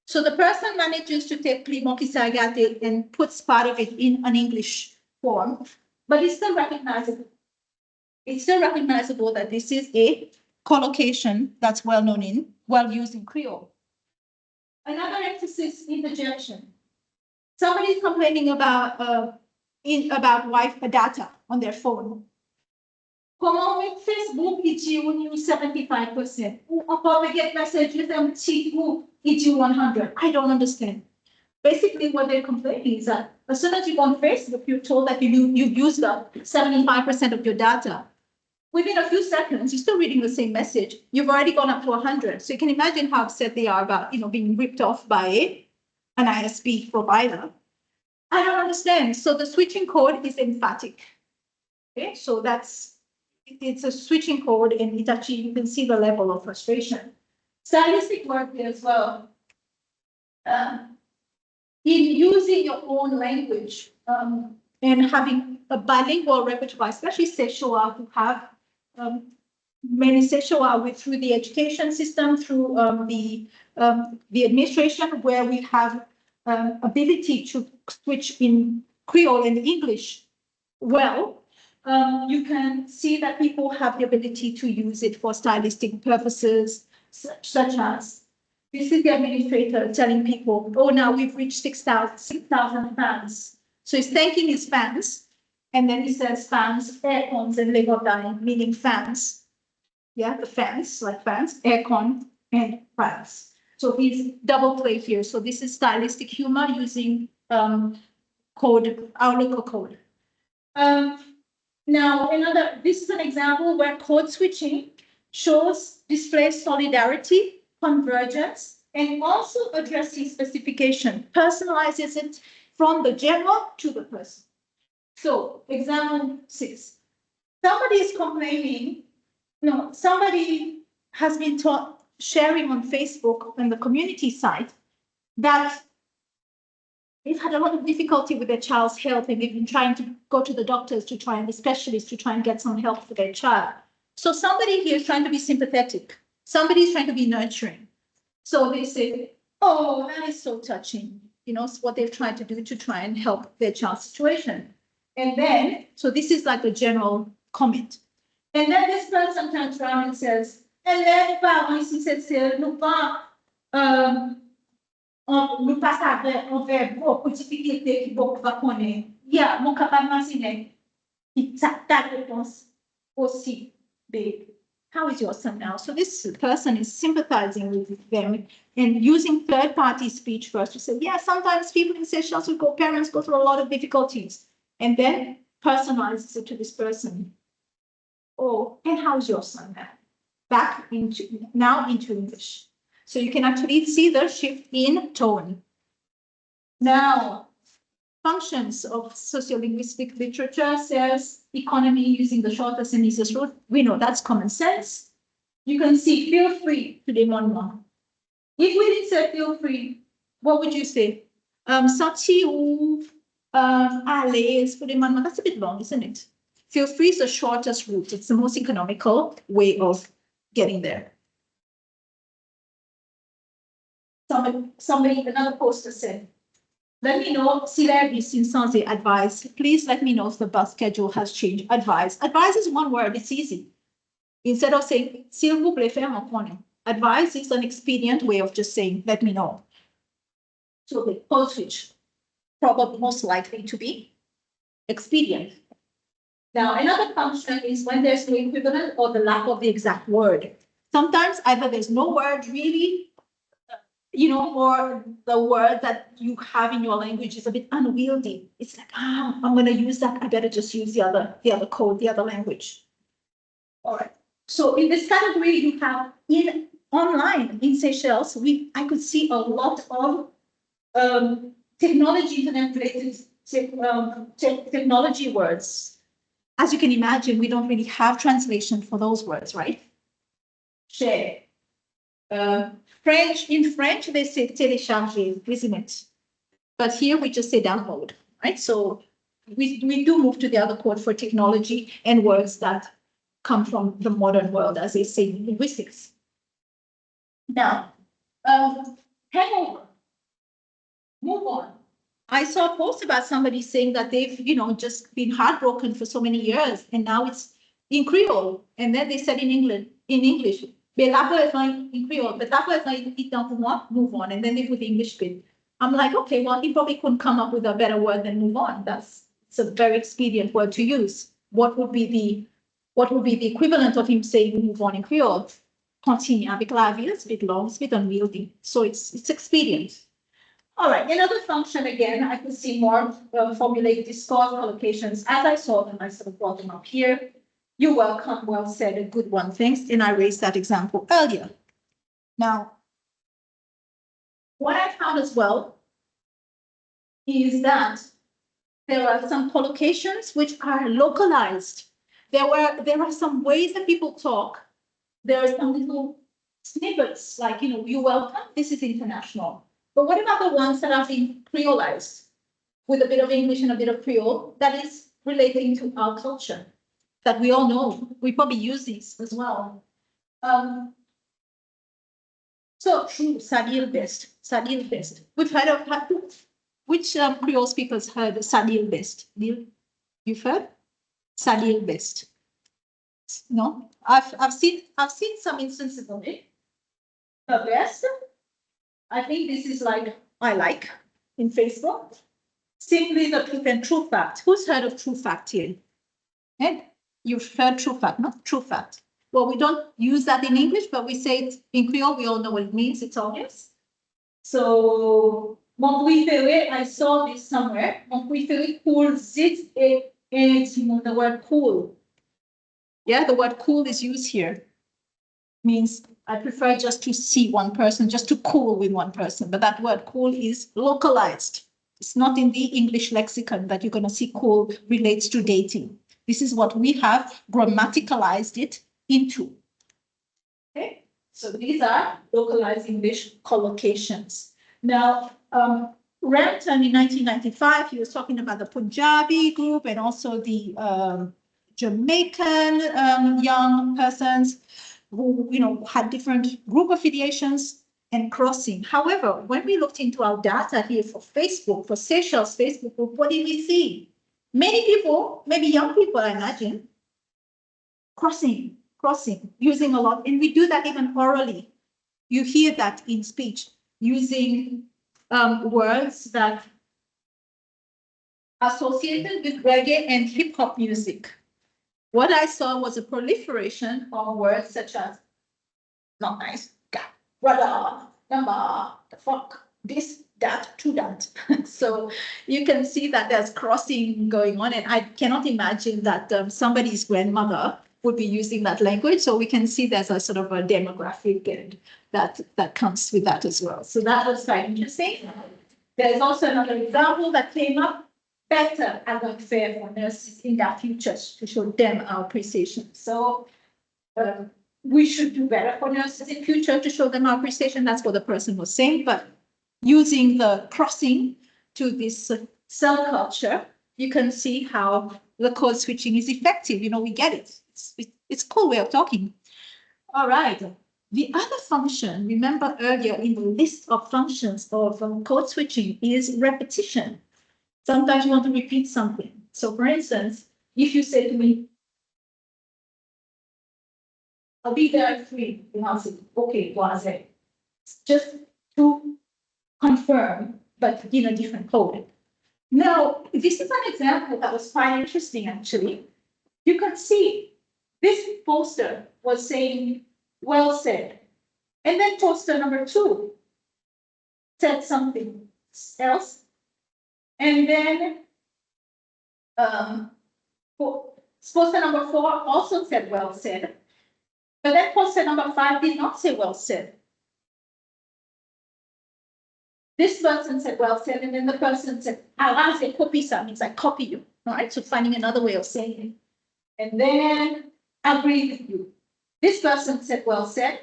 So the person manages to take plimokisayagati and puts part of it in an English form, but it's still recognizable. It's still recognizable that this is a collocation that's well used in Creole. Another emphasis, interjection. Somebody's complaining about wife data on their phone. Comment with Facebook, it's you 75%. Or we get messages and it's you 100. I don't understand. Basically, what they're complaining is that as soon as you go on Facebook, you're told that you've used up 75% of your data. Within a few seconds, you're still reading the same message. You've already gone up to 100. So you can imagine how upset they are about, being ripped off by an ISP provider. I don't understand. So the switching code is emphatic. Okay, so it's a switching code, and it actually, you can see the level of frustration. Stylistic work there as well. In using your own language and having a bilingual repertoire, especially Seychellois who have many Seychellois through the education system, through the administration, where we have ability to switch in Creole and English well, you can see that people have the ability to use it for stylistic purposes, such as, this is the administrator telling people, oh, now we've reached 6,000 fans. So he's thanking his fans, and then he says fans, aircons, and legotai, meaning fans. Yeah, the fans, like fans, aircon, and fans. So he's double play here. So this is stylistic humor using code, our local code. Now, this is an example where code switching displays solidarity, convergence, and also addresses specification, personalizes it from the general to the person. So, example 6. Somebody is complaining, somebody has been sharing on Facebook on the community site that they've had a lot of difficulty with their child's health, and they've been trying to go to the doctors the specialists to try and get some help for their child. So somebody here is trying to be sympathetic. Somebody is trying to be nurturing. So they say, oh, that is so touching. What they've tried to do to try and help their child's situation. And then, so this is like a general comment. And then this person turns around and says, élève parents ici, c'est nous pas nous pas savoir on fait beaucoup de difficultés qui beaucoup va connaître. Yeah, mon capable d'imaginer qui ta réponse aussi big. How is your son now? So this person is sympathizing with them and using third-party speech first to say, yeah, sometimes people in Seychelles parents go through a lot of difficulties, and then personalizes it to this person. Oh, and how's your son now? Now into English. So you can actually see the shift in tone. Now, functions of sociolinguistic literature says economy using the shortest and easiest route. We know that's common sense. You can see feel free to demand more. If we didn't say feel free, what would you say? Sorti ou aller for demand. That's a bit long, isn't it? Feel free is the shortest route. It's the most economical way of getting there. Another poster said, let me know, advise. Please let me know if the bus schedule has changed. Advise. Advise is one word, it's easy. Instead of saying, s'il vous plaît, faire mon connaît. Advise is an expedient way of just saying, let me know. So the code switch, probably most likely to be expedient. Now, another function is when there's no equivalent or the lack of the exact word. Sometimes either there's no word really or the word that you have in your language is a bit unwieldy. It's like, I'm going to use that. I better just use the other code, the other language. All right. So in this category, you have online in Seychelles, I could see a lot of technology, internet-related technology words. As you can imagine, we don't really have translation for those words, right? Share. In French, they say télécharger, isn't it? But here we just say download, right? So we do move to the other code for technology and words that come from the modern world, as they say in linguistics. Now, hangover, move on. I saw a post about somebody saying that they've, just been heartbroken for so many years, and now it's in Creole. And then they said in English, in Creole, move on. And then they put the English bit. I'm like, okay, well, he probably couldn't come up with a better word than move on. It's a very expedient word to use. What would be the equivalent of him saying move on in Creole? Continue avec la vie, it's a bit long, it's a bit unwieldy. So it's expedient. All right, another function again, I could see more formulate discourse allocations. As I saw them, I sort of brought them up here. You're welcome, well said, a good one, thanks. And I raised that example earlier. Now, what I found as well is that there are some collocations which are localized. There are some ways that people talk. There are some little snippets like, you're welcome, this is international. But what about the ones that have been creolized with a bit of English and a bit of Creole that is relating to our culture that we all know? We probably use these as well. So true, Sadil best. We've heard of which Creole speakers heard Sadil best? You've heard? Sadil best. No, I've seen some instances of it. The best. I think this is like I like in Facebook. Simply the truth and true fact. Who's heard of true fact here? Okay. You've heard true fact, no? True fact. Well, we don't use that in English, but we say it in Creole. We all know what it means. It's obvious. So, mon préféré, I saw this somewhere. Mon préféré cool zit et the word cool. Yeah, the word cool is used here. Means I prefer just to see one person, just to cool with one person. But that word cool is localized. It's not in the English lexicon that you're going to see cool relates to dating. This is what we have grammaticalized it into. Okay, so these are localized English collocations. Now, Rampton in 1995, he was talking about the Punjabi group and also the Jamaican young persons who, had different group affiliations and crossing. However, when we looked into our data here for Facebook, for Seychelles Facebook group, what did we see? Many people, maybe young people, I imagine, crossing, using a lot. And we do that even orally. You hear that in speech, using words that are associated with reggae and hip hop music. What I saw was a proliferation of words such as not nice, brother, number, the fuck, this, that, to that. So you can see that there's crossing going on, and I cannot imagine that somebody's grandmother would be using that language. So we can see there's a sort of a demographic and that comes with that as well. So that was quite interesting. There's also another example that came up. Better and unfair for nurses in their futures to show them our appreciation. So we should do better for nurses in future to show them our appreciation. That's what the person was saying. But using the crossing to this cell culture, you can see how the code switching is effective. We get it. It's a cool way of talking. All right. The other function, remember earlier in the list of functions of code switching is repetition. Sometimes you want to repeat something. So for instance, if you say to me, I'll be there at 3, and I'll say, okay, Boise. Just to confirm, but in a different code. Now, this is an example that was quite interesting, actually. You can see this poster was saying, well said. And then poster number 2 said something else. And then poster number 4 also said well said. But then poster number 5 did not say well said. This person said well said, and then the person said, I'll say copy some, means I copy you. All right, so finding another way of saying it. And then agree with you. This person said well said.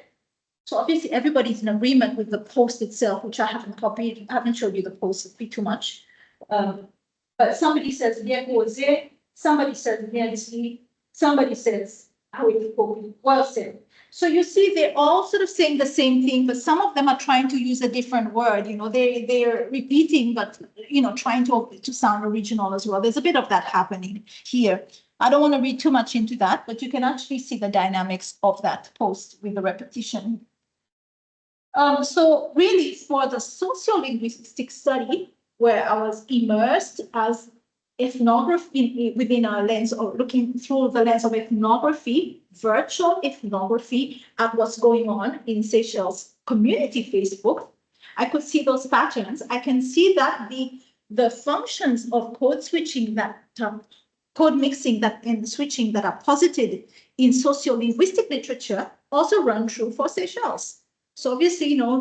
So obviously everybody's in agreement with the post itself, which I haven't copied. I haven't showed you the post, it'd be too much. But somebody says bien posé, somebody says bien dit, somebody says well said. So you see, they're all sort of saying the same thing, but some of them are trying to use a different word. You know, they're repeating, but you know, trying to sound original as well. There's a bit of that happening here. I don't want to read too much into that, but you can actually see the dynamics of that post with the repetition. So really, for the sociolinguistic study, where I was immersed as ethnography within a lens, or looking through the lens of ethnography, virtual ethnography at what's going on in Seychelles community Facebook, I could see those patterns. I can see that the functions of code switching, that code mixing that and switching that are posited in sociolinguistic literature also run true for Seychelles. So obviously, you know,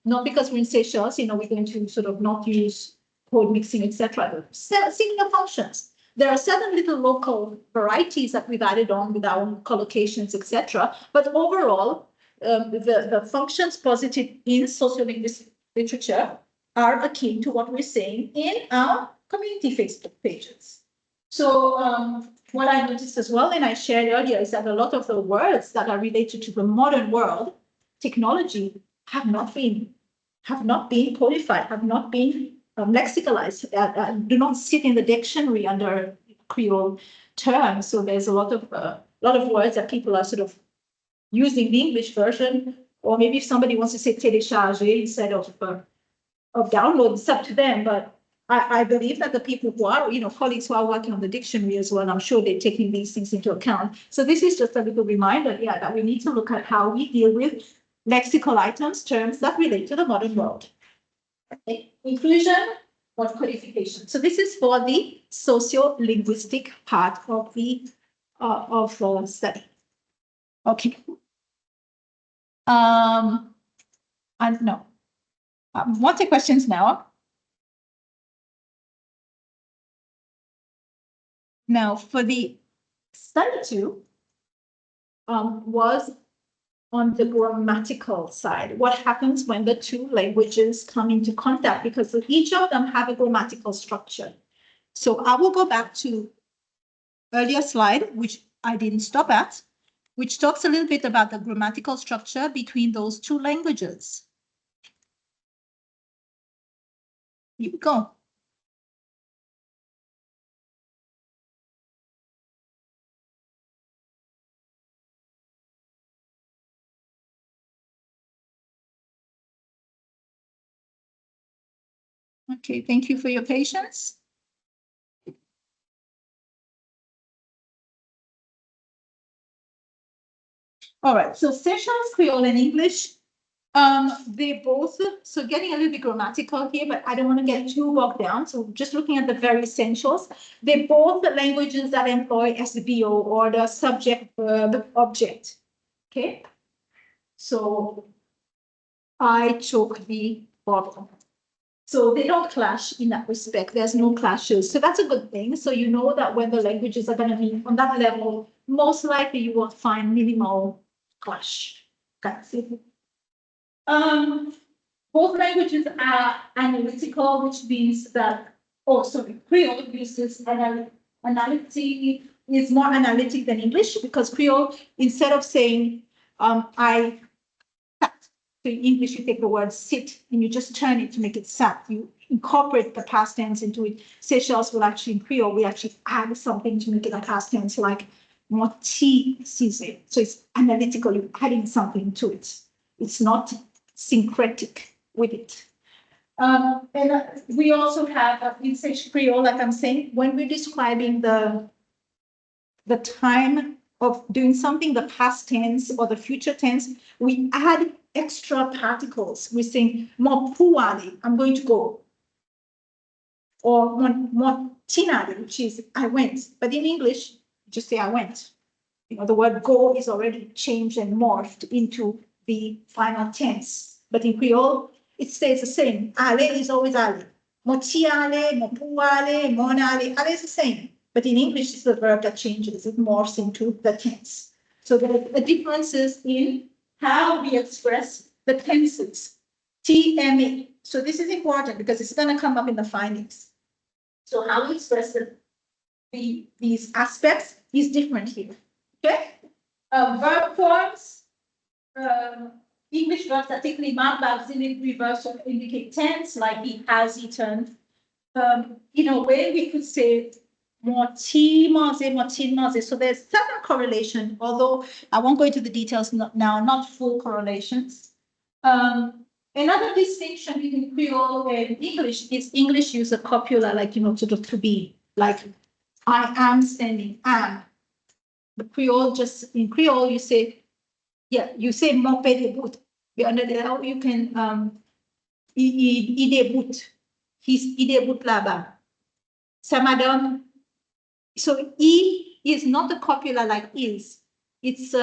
not because we're in Seychelles, you know, we're going to sort of not use code mixing, etc. Similar functions. There are certain little local varieties that we've added on with our own collocations, etc. But overall, the functions posited in sociolinguistic literature are akin to what we're saying in our community Facebook pages. So what I noticed as well, and I shared earlier, is that a lot of the words that are related to the modern world technology have not been codified, have not been lexicalized, do not sit in the dictionary under Creole terms. So there's a lot of words that people are sort of using the English version, or maybe if somebody wants to say télécharger instead of download, it's up to them. But I believe that the people who are, you know, colleagues who are working on the dictionary as well, I'm sure they're taking these things into account. So this is just a little reminder, yeah, that we need to look at how we deal with lexical items, terms that relate to the modern world. Okay. Inclusion or codification. So this is for the sociolinguistic part of the study. Okay. And no, want the questions now? Now for the study 2 was on the grammatical side. What happens when the two languages come into contact? Because each of them have a grammatical structure. So I will go back to earlier slide, which I didn't stop at, which talks a little bit about the grammatical structure between those two languages. Here we go. Okay, thank you for your patience. All right, so Seychelles Creole and English, they both, so getting a little bit grammatical here, but I don't want to get too bogged down. So just looking at the very essentials, they're both the languages that employ SVO, or the subject, verb, object. Okay, so I took the bottle. So they don't clash in that respect. There's no clashes. So that's a good thing. So you know that when the languages are going to be on that level, most likely you will find minimal clash. That's it. Both languages are analytical, which means that, Creole uses analytic, is more analytic than English, because Creole, instead of saying, I sat, so in English, you take the word sit and you just turn it to make it sat. You incorporate the past tense into it. Seychelles will actually, in Creole, we actually add something to make it a past tense, like moti sise. So it's analytical, you're adding something to it. It's not syncretic with it. And we also have in Seychelles Creole, like I'm saying, when we're describing the time of doing something, the past tense or the future tense, we add extra particles. We're saying more puale, I'm going to go. Or more tinale, which is I went. But in English, just say I went. You know, the word go is already changed and morphed into the final tense. But in Creole, it stays the same. Ale is always ale. Mo tiale, mo puale, monale, ale is the same. But in English, it's the verb that changes. It morphs into the tense. So there are differences in how we express the tenses. TMA. So this is important because it's going to come up in the findings. So how we express these aspects is different here. Okay? Verb forms. English verbs are typically marked by auxiliary verbs to indicate tense, like he has eaten. In a way, we could say more tea, more tin, more. So there's certain correlation, although I won't go into the details now, not full correlations. Another distinction between Creole and English is English use a copula, like, you know, sort of to be, like, I am standing, am. The Creole, just in Creole, you say, yeah, you say mon père debout. You can, il debout. Il debout là-bas. Sa madame. So E is not the copula like is. It's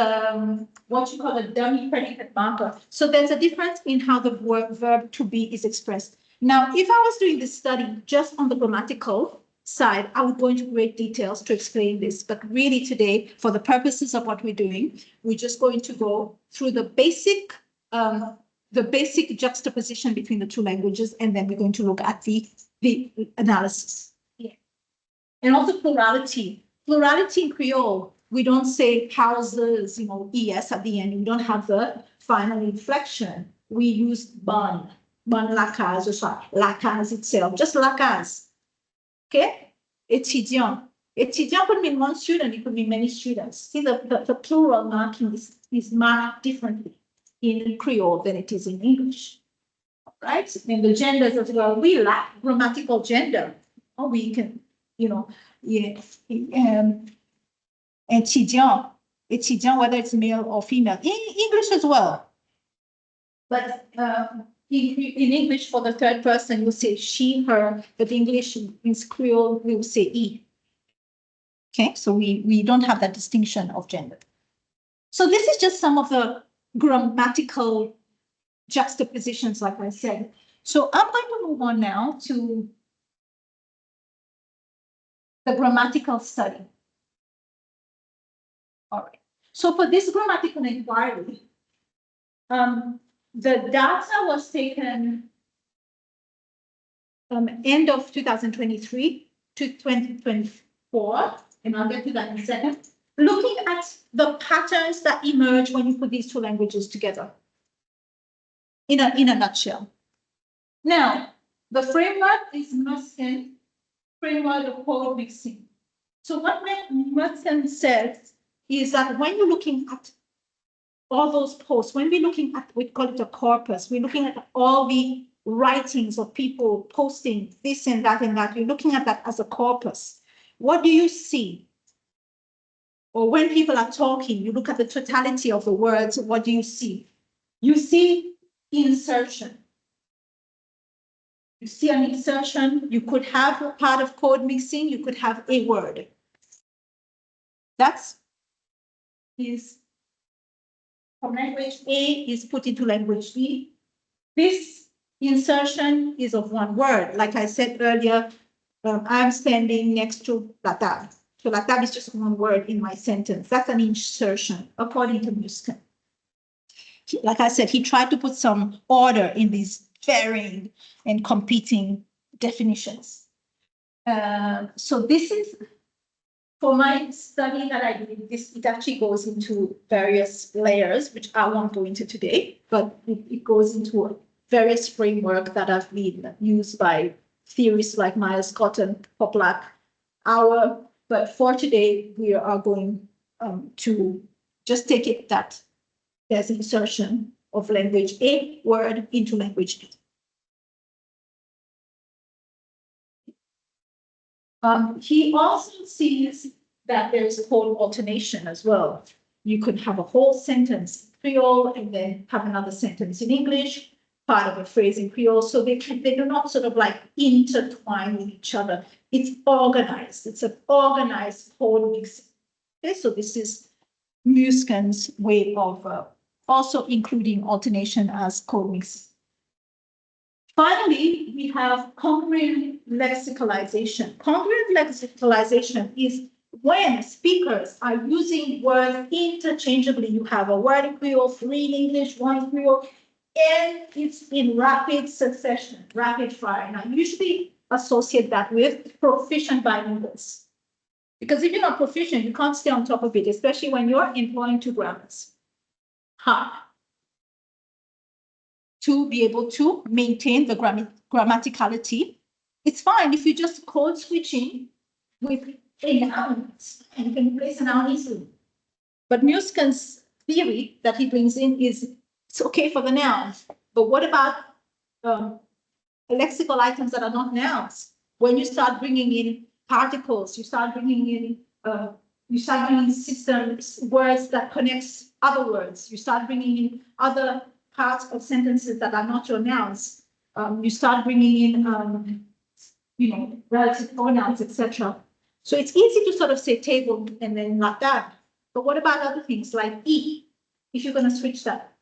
what you call a dummy predicate marker. So there's a difference in how the verb to be is expressed. Now, if I was doing this study just on the grammatical side, I would go into great details to explain this. But really today, for the purposes of what we're doing, we're just going to go through the basic juxtaposition between the two languages, and then we're going to look at the analysis. Yeah. And also plurality. Plurality in Creole, we don't say houses, you know, es at the end. We don't have the final inflection. We use bon la case, or sorry, la case itself, just la case. Okay? Étudiant. Étudiant could mean one student, it could be many students. See, the plural marking is marked differently in Creole than it is in English. Right? And the genders as well, we lack grammatical gender. Or we can, you know, yeah, étudiant, whether it's male or female, in English as well. But in English, for the third person, you say she, her, but English in Creole, we will say E. Okay, so we don't have that distinction of gender. So this is just some of the grammatical juxtapositions, like I said. So I'm going to move on now to the grammatical study. All right. So for this grammatical inquiry, the data was taken end of 2023 to 2024, and I'll get to that in a second. Looking at the patterns that emerge when you put these two languages together, in a nutshell. Now, the framework is Mersenne framework of code mixing. So what Mersenne says is that when you're looking at all those posts, when we're looking at, we call it a corpus, we're looking at all the writings of people posting this and that and that, you're looking at that as a corpus. What do you see? Or when people are talking, you look at the totality of the words, what do you see? You see insertion. You see an insertion, you could have a part of code mixing, you could have a word. That's from language A is put into language B. This insertion is of one word. Like I said earlier, I'm standing next to la table. So la table is just one word in my sentence. That's an insertion, according to Mersenne. Like I said, he tried to put some order in these varying and competing definitions. So this is, for my study that I did, it actually goes into various layers, which I won't go into today, but it goes into various framework that have been used by theorists like Myers, Cotton, Poplack, but for today, we are going to just take it that there's insertion of language A word into language B. He also sees that there's code alternation as well. you could have a whole sentence in Creole and then have another sentence in English, part of a phrase in Creole. So they do not sort of like intertwine with each other. It's organized. It's an organized whole mix. Okay, so this is Muskin's way of also including alternation as code mix. Finally, we have congruent lexicalization. Congruent lexicalization is when speakers are using words interchangeably. You have a word in Creole, three in English, one in Creole, and it's in rapid succession, rapid fire. And I usually associate that with proficient bilinguals. Because if you're not proficient, you can't stay on top of it, especially when you're employing two grammars. Hard to be able to maintain the grammaticality. It's fine if you just code switching with a noun, and you can replace a noun easily. But Muskin's theory that he brings in is it's okay for the nouns, but what about lexical items that are not nouns? When you start bringing in particles, you start bringing in systems, words that connects other words. You start bringing in other parts of sentences that are not your nouns. You start bringing in, relative pronouns, etc. So it's easy to sort of say table and then like that. But what about other things like E? If you're going to switch that,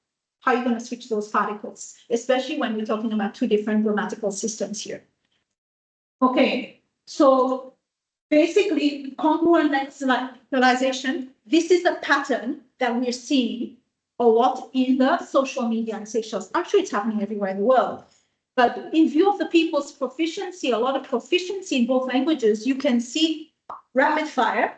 how are you going to switch those particles? Especially when we're talking about two different grammatical systems here. Okay, so basically congruent lexicalization, this is a pattern that we're seeing a lot in the social media in Seychelles. Actually, it's happening everywhere in the world. But in view of the people's proficiency, a lot of proficiency in both languages, you can see rapid fire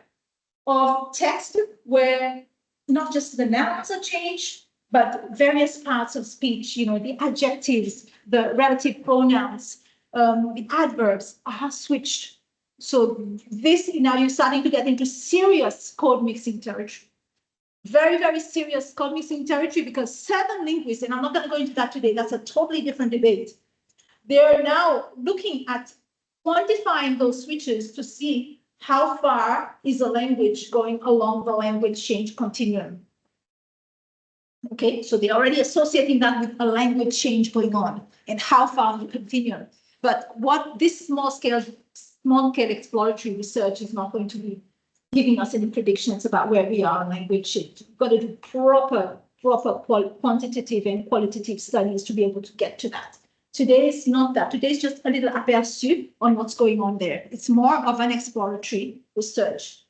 of text where not just the nouns are changed, but various parts of speech, the adjectives, the relative pronouns, the adverbs are switched. So this, now you're starting to get into serious code mixing territory. Very, very serious code mixing territory, because certain linguists, and I'm not going to go into that today, that's a totally different debate. They're now looking at quantifying those switches to see how far is a language going along the language change continuum. Okay, so they're already associating that with a language change going on and how far you continue. But what this small scale exploratory research is not going to be giving us any predictions about where we are on language shift. We've got to do proper quantitative and qualitative studies to be able to get to that. Today is not that. Today is just a little aperçu on what's going on there. It's more of an exploratory research.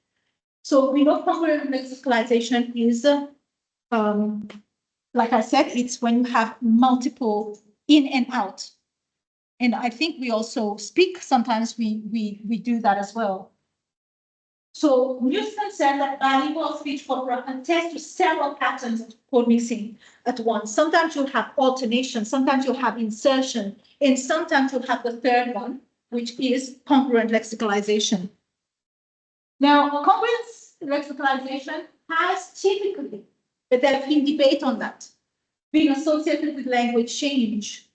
So we know congruent lexicalization is, like I said, it's when you have multiple in and out. And I think we also speak, sometimes we do that as well. So Muskin said that bilingual speech photograph attests to several patterns of code mixing at once. Sometimes you'll have alternation, sometimes you'll have insertion, and sometimes you'll have the third one, which is congruent lexicalization. Now, congruent lexicalization has typically, but there's been debate on that, being associated with language change.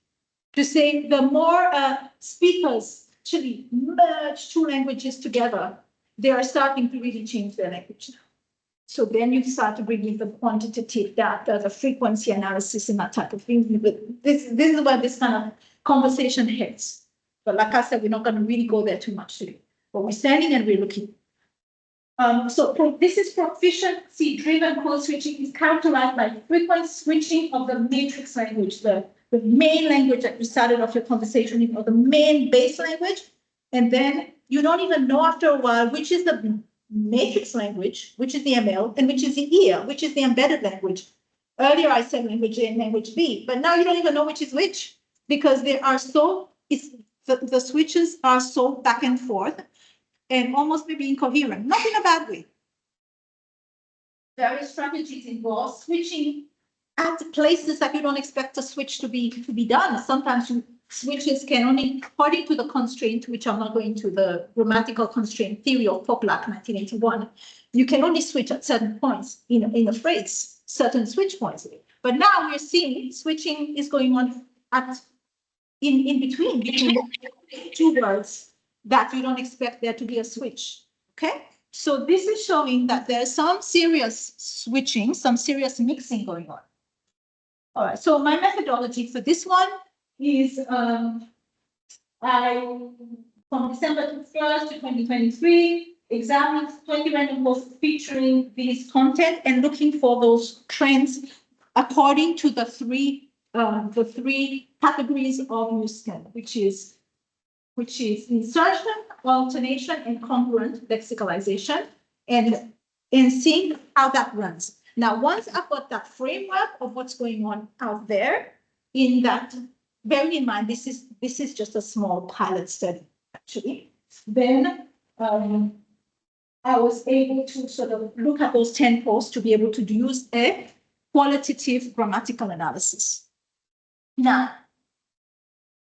To say the more speakers actually merge two languages together, they are starting to really change their language now. So then you start to bring in the quantitative data, the frequency analysis and that type of thing. This is where this kind of conversation heads. But like I said, we're not going to really go there too much today. But we're standing and we're looking. So this is proficiency-driven code switching is characterized by frequent switching of the matrix language, the main language that you started off your conversation in, or the main base language. And then you don't even know after a while which is the matrix language, which is the ML, and which is the EL, which is the embedded language. Earlier I said language A and language B, but now you don't even know which is which, because they are so, the switches are so back and forth and almost maybe incoherent, not in a bad way. Various strategies involve switching at places that you don't expect a switch to be done. Sometimes switches can only, according to the constraint, which I'm not going to, the grammatical constraint theory of Poplack 1981, you can only switch at certain points in a phrase, certain switch points. But now we're seeing switching is going on in between two words that you don't expect there to be a switch. Okay, So this is showing that there's some serious switching, some serious mixing going on. All right, so my methodology for this one is from December 1st to 2023, examined 20 random posts featuring these content and looking for those trends according to the three categories of use scan, which is insertion, alternation, and congruent lexicalization, and seeing how that runs. Now, once I've got that framework of what's going on out there, in that, bearing in mind, this is just a small pilot study, actually, then I was able to sort of look at those 10 posts to be able to use a qualitative grammatical analysis. Now,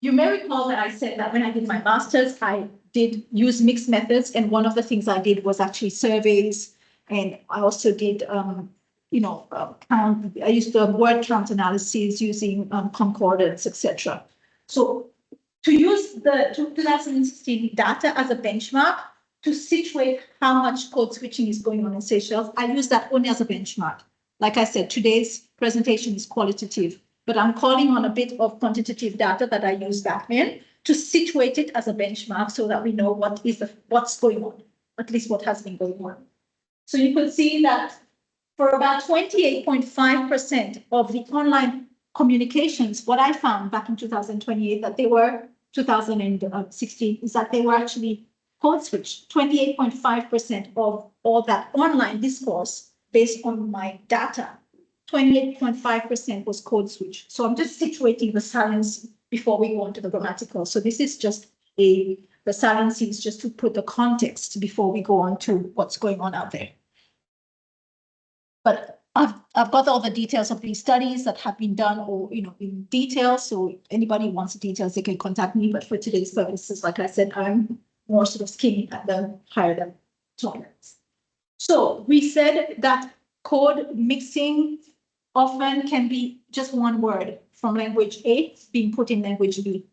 you may recall that I said that when I did my master's, I did use mixed methods. And one of the things I did was actually surveys. And I also did, I used the word count analysis using concordance, etc. So to use the 2016 data as a benchmark to situate how much code switching is going on in Seychelles, I use that only as a benchmark. Like I said, today's presentation is qualitative, but I'm calling on a bit of quantitative data that I use back then to situate it as a benchmark so that we know what's going on, at least what has been going on. So you could see that for about 28.5% of the online communications, what I found back in 2016 is that they were actually code switched. 28.5% of all that online discourse based on my data, 28.5% was code switch. So I'm just situating the salience before we go on to the grammatical. So this is just the salience is just to put the context before we go on to what's going on out there. But I've got all the details of these studies that have been done, or in detail. So anybody who wants the details, they can contact me. But for today's purposes, like I said, I'm more sort of skimming at the higher level topics. So we said that code mixing often can be just one word from language A being put in language B.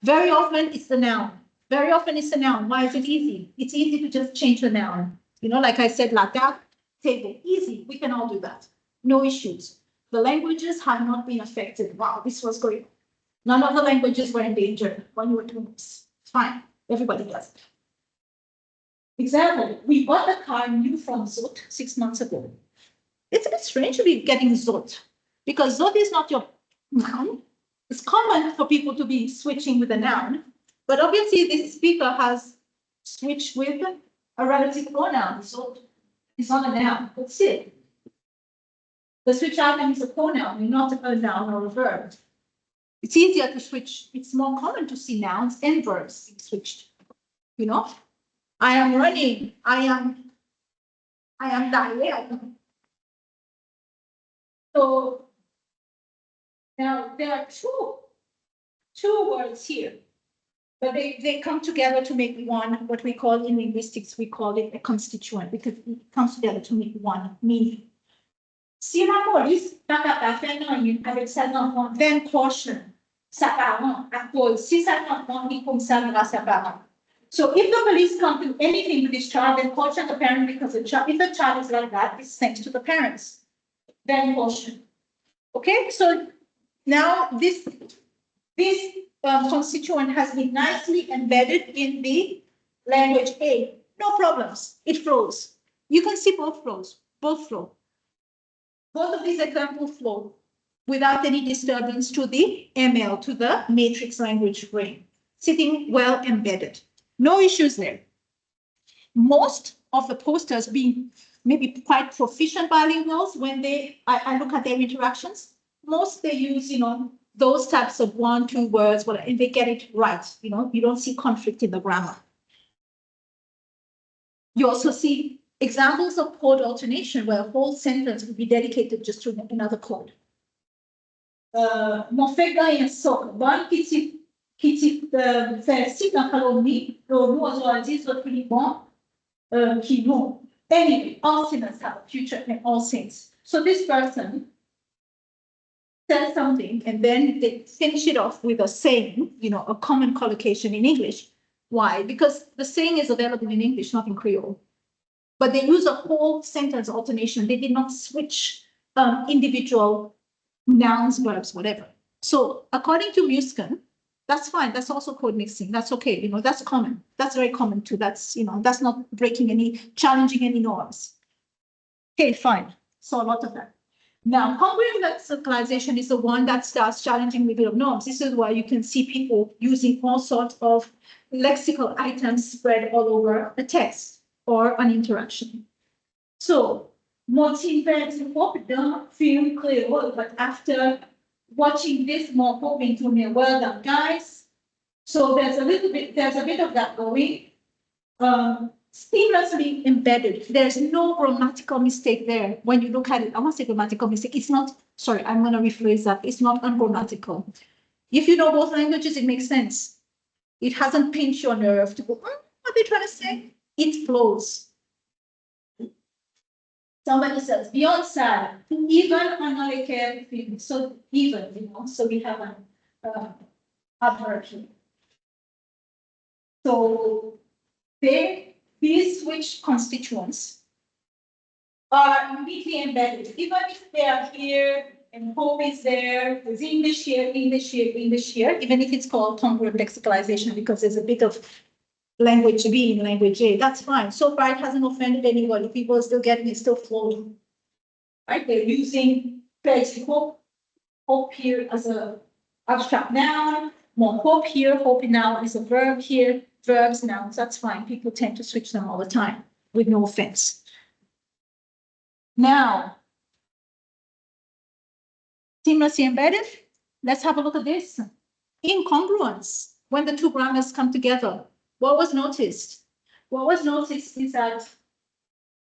Very often it's the noun. Very often it's the noun. Why is it easy? It's easy to just change the noun. Like I said, like that table, easy. We can all do that. No issues. The languages have not been affected. Wow, this was great. None of the languages were endangered when you were doing this. It's fine. Everybody does it. Example, we bought a car new from Zot 6 months ago. It's a bit strange to be getting Zot because Zot is not your noun. It's common for people to be switching with a noun, but obviously this speaker has switched with a relative pronoun. Zot is not a noun. That's it. The switch item is a pronoun, not a noun or a verb. It's easier to switch. It's more common to see nouns and verbs being switched. I am running. I am dying. So now there are two words here, but they come together to make one, what we call in linguistics, we call it a constituent, because it comes together to make one meaning. Si la police n'a pas fait rien avec cet enfant, then caution sa parent à cause. Si cet enfant il concernera sa parent. So if the police can't do anything with this child, then caution the parent, because if the child is like that, it's thanks to the parents. Then caution. Okay, so now this constituent has been nicely embedded in the language A. No problems. It flows. You can see both flows. Both flow. Both of these examples flow without any disturbance to the ML, to the matrix language brain, sitting well embedded. No issues there. Most of the posters being maybe quite proficient bilinguals, when I look at their interactions, most they use, those types of 1-2 words, and they get it right. You don't see conflict in the grammar. You also see examples of code alternation where a whole sentence would be dedicated just to another code. Mon fait gagner sok, bon qui fait si dans calomnie, nous aujourd'hui soit bon qui non. Anyway, all sinners have a future and all saints. So this person says something and then they finish it off with a saying, a common collocation in English. Why? Because the saying is available in English, not in Creole. but they use a whole sentence alternation. They did not switch individual nouns, verbs, whatever. So according to Muskin, that's fine. That's also code mixing. That's okay. You know, that's common. That's very common too. That's, you know, that's not breaking any, challenging any norms. Okay, fine. So a lot of that. Now, congruent lexicalization is the one that starts challenging the bit of norms. This is why you can see people using all sorts of lexical items spread all over a text or an interaction. So, motivate hope don't feel clear, but after watching this more hoping to me, well done, guys. So there's a bit of that going. Seamlessly embedded. There's no grammatical mistake there. When you look at it, I want to say grammatical mistake. It's not, sorry, I'm going to rephrase that. It's not ungrammatical. If you know both languages, it makes sense. It hasn't pinched your nerve to go, what are they trying to say? It flows. Somebody says, beyond sad, even another care feeling. So even, you know, so we have an adverb here. So these switch constituents are immediately embedded, even if they are here and hope is there, there's English here, English here, English here, even if it's called congruent lexicalization because there's a bit of language B in language A, that's fine. So far, it hasn't offended anybody. People are still getting it, still flowing. Right? They're using hope here as an abstract noun, more hope here, hope now is a verb here, verbs, nouns, that's fine. People tend to switch them all the time with no offense. Now, seamlessly embedded, let's have a look at this. Incongruence, when the two grammars come together. What was noticed? What was noticed is that,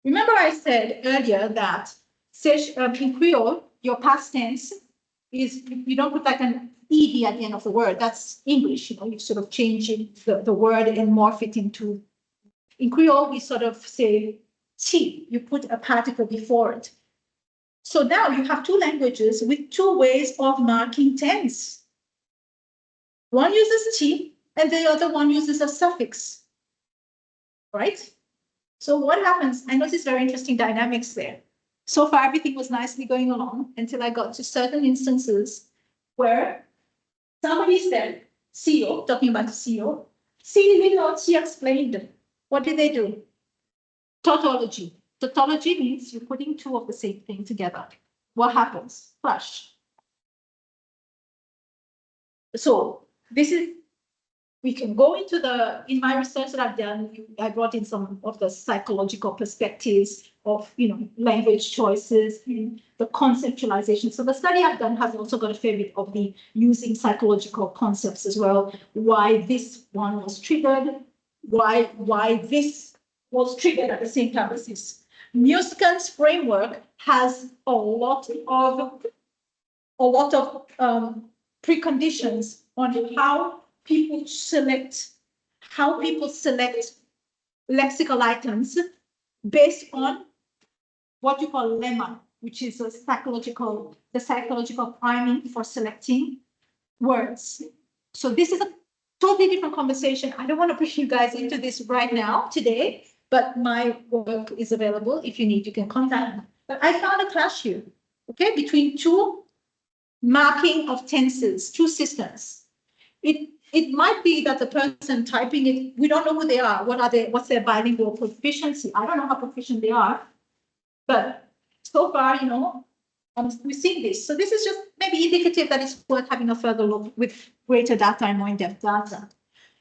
remember I said earlier that in Creole, your past tense is, you don't put like an ed at the end of the word. That's English, you know, you sort of change the word and morph it into, in Creole, we sort of say ti, you put a particle before it. So now you have two languages with two ways of marking tense. One uses ti, and the other one uses a suffix, right? So what happens? I noticed very interesting dynamics there. So far, everything was nicely going along until I got to certain instances where somebody said, CEO, talking about CEO, she explained. What did they do? Tautology. Tautology means you're putting two of the same thing together. What happens? Clash. So this is, we can go into in my research that I've done, I brought in some of the psychological perspectives of, you know, language choices, the conceptualization. So the study I've done has also got a fair bit of the using psychological concepts as well. Why this one was triggered, why this was triggered at the same time as this. Muskin's framework has a lot of preconditions on how people select lexical items based on what you call lemma, which is the psychological priming for selecting words. So this is a totally different conversation. I don't want to push you guys into this right now today, but my work is available. If you need, you can contact me. But I found a clash here, okay, between two marking of tenses, two systems. It might be that the person typing it, we don't know who they are. What's their bilingual proficiency? I don't know how proficient they are, but so far, you know, we've seen this. So this is just maybe indicative that it's worth having a further look with greater data and more in-depth data.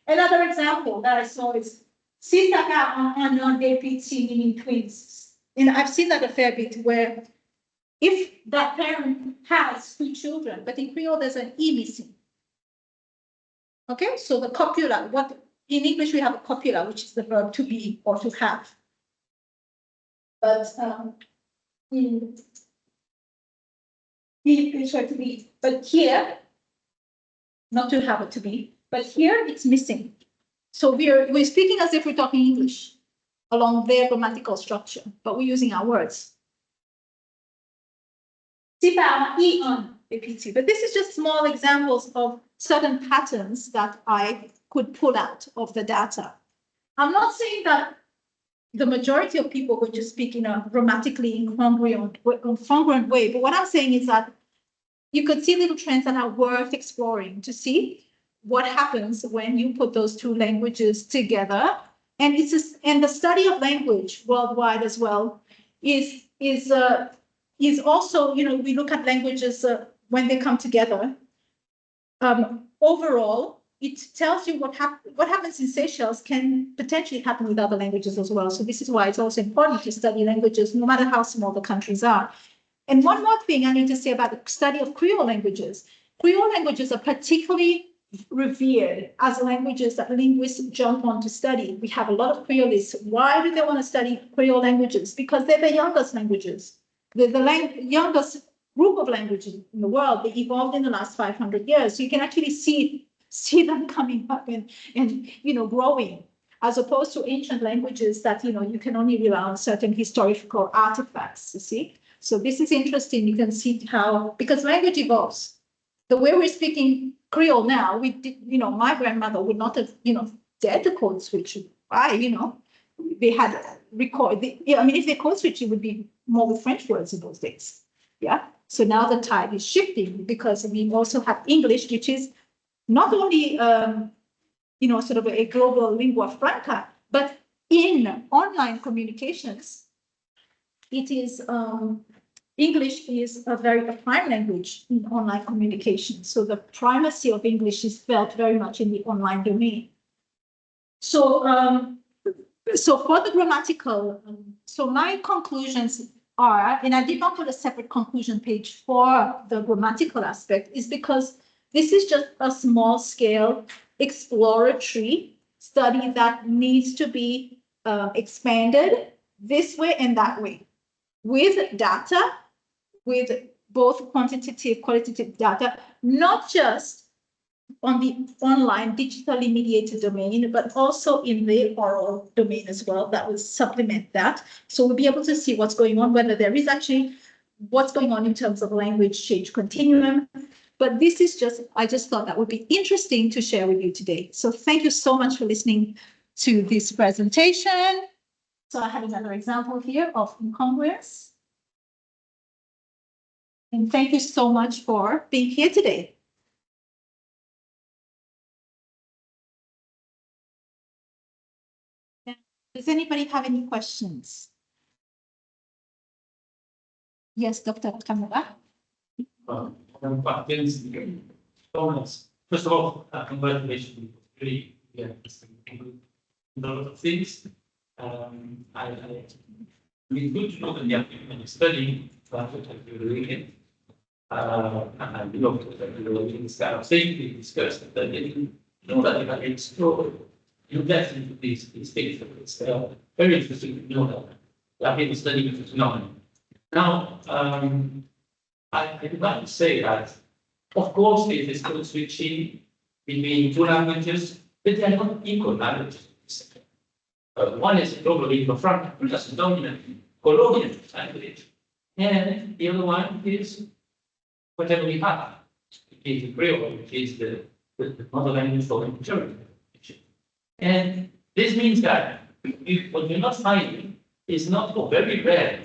Another example that I saw is Sitaka on non-DPT, meaning twins. And I've seen that a fair bit where if that parent has two children, but in Creole there's an E missing. Okay, so the copula, in English we have a copula, which is the verb to be or to have. But in English to be, but here, not to have it to be, but here it's missing. So we're speaking as if we're talking English along their grammatical structure, but we're using our words. But this is just small examples of certain patterns that I could pull out of the data. I'm not saying that the majority of people were just speak in a grammatically incongruent way. But what I'm saying is that you could see little trends that are worth exploring to see what happens when you put those two languages together. And it's just, and the study of language worldwide as well is also, you know, we look at languages when they come together. Overall, it tells you what happens in Seychelles can potentially happen with other languages as well. So this is why it's also important to study languages, no matter how small the countries are. And one more thing I need to say about the study of Creole languages. Creole languages are particularly revered as languages that linguists jump on to study. We have a lot of Creolists. Why do they want to study Creole languages? Because they're the youngest languages. They're the youngest group of languages in the world. They evolved in the last 500 years. So you can actually see them coming up and you know, growing, as opposed to ancient languages that, you know, you can only rely on certain historical artifacts, you see. So this is interesting. You can see how, because language evolves. The way we're speaking Creole now, we did, you know, my grandmother would not have, you know, dared to code switch. Why, you know, they had yeah, I mean, if they code switch, it would be more with French words in those days. Yeah. So now the tide is shifting because we also have English, which is not only, you know, sort of a global lingua franca, but in online communications, it is, English is a very prime language in online communication. So the primacy of English is felt very much in the online domain. So, so for the grammatical, so my conclusions are, and I did not put a separate conclusion page for the grammatical aspect, is because this is just a small scale exploratory study that needs to be expanded this way and that way, with data, with both quantitative, qualitative data, not just on the online digitally mediated domain, but also in the oral domain as well. That will supplement that. So we'll be able to see what's going on, whether there is actually what's going on in terms of language change continuum. But this is just, I just thought that would be interesting to share with you today. So thank you so much for listening to this presentation. So I have another example here of incongruence. And thank you so much for being here today. Does anybody have any questions? Yes, Dr. Kamura. First of all, congratulations. Really, yeah, a lot of things. It's good to know that you're studying what you're doing. And I belong to this kind of thing, we discussed that you know that you can explore, you get into these things. It's very interesting to know that I've been studying for phenomenon. Now, I would like to say that, of course, it is code switching between two languages, but they are not equal languages. One is a global lingua franca, which is a dominant colonial language, and the other one is whatever we have. It is the Creole, which is the mother language for the majority. And this means that what you're not finding is not very rare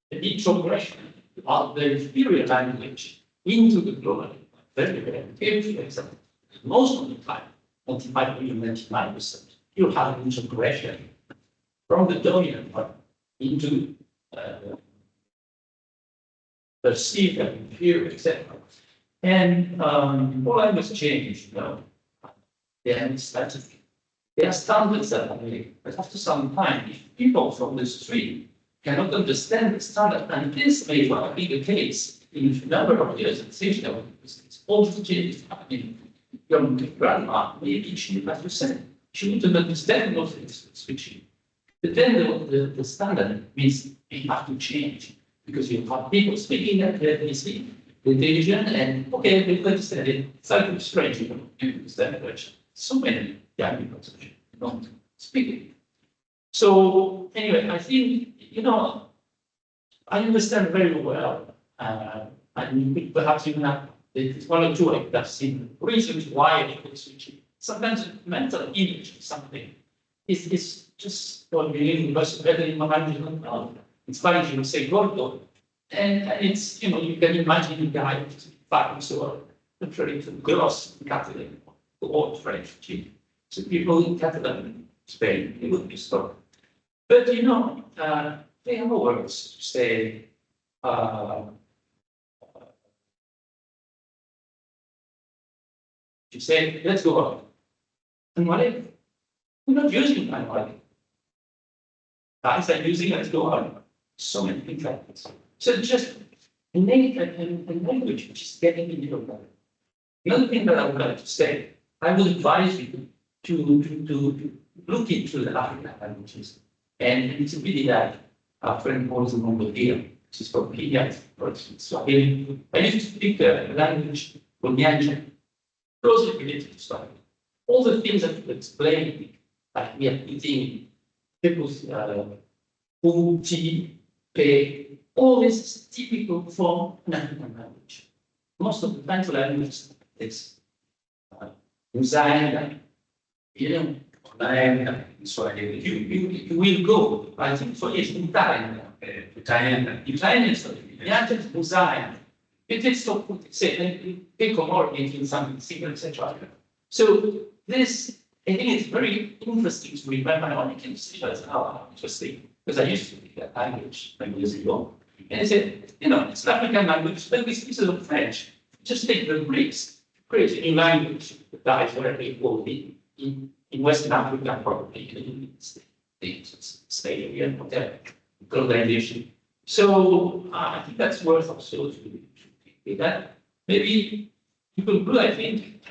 the introgression of the inferior language into the global. Very rare. For example, most of the time, 95 to 99%, you have an introgression from the dominant one into perceived and inferior, etc. And all language change, you know, there are standards that are made, but after some time, if people from the street cannot understand the standard, and this may well be the case in a number of years in Seychelles, all the changes happening. Your grandma, maybe she, as you said, she wouldn't understand those things switching. But then the standard means you have to change because you have people speaking at the television and okay, they understand it. It's like strange, you don't understand it. So many young people don't speak it. So anyway, I think, you know, I understand very well, and perhaps even have it's one or two I've seen reasons why people switch. Sometimes mental image is something it's just for being because better in management. In Spanish, you say gordo, and it's you can imagine a guy fighting so contrary to gross in Catalan or old French. So people in Catalan, Spain, they would be stopped. But there are words to say. You say, let's go on. And we're not using manual. Guys are using let's go on. So many things like this. So just a language which is getting into your life. Another thing that I would like to say, I would advise you to look into the African languages. And it's really that our friend calls the Mongolia, which is called Pejakovic, for instance. So I used to speak a language called Nyanja, closely related to Swahili. All the things that you explain, like we are eating people's food, tea, pay, all this is typical from an African language. Most of the Bantu language is Muzayanga, you will go, I think for it's Italian. Italian is Muzayanga. It is so say take more into something similar, etc. So this I think it's very interesting to remember. I only can see that's how interesting because I used to speak that language many years ago. And I said, it's an African language, but we speak of French. Just take the Greeks, create a new language that is where they will be in Western Africa, probably in the state area, whatever, colonization. So I think that's worth also to that. Maybe people could, I think,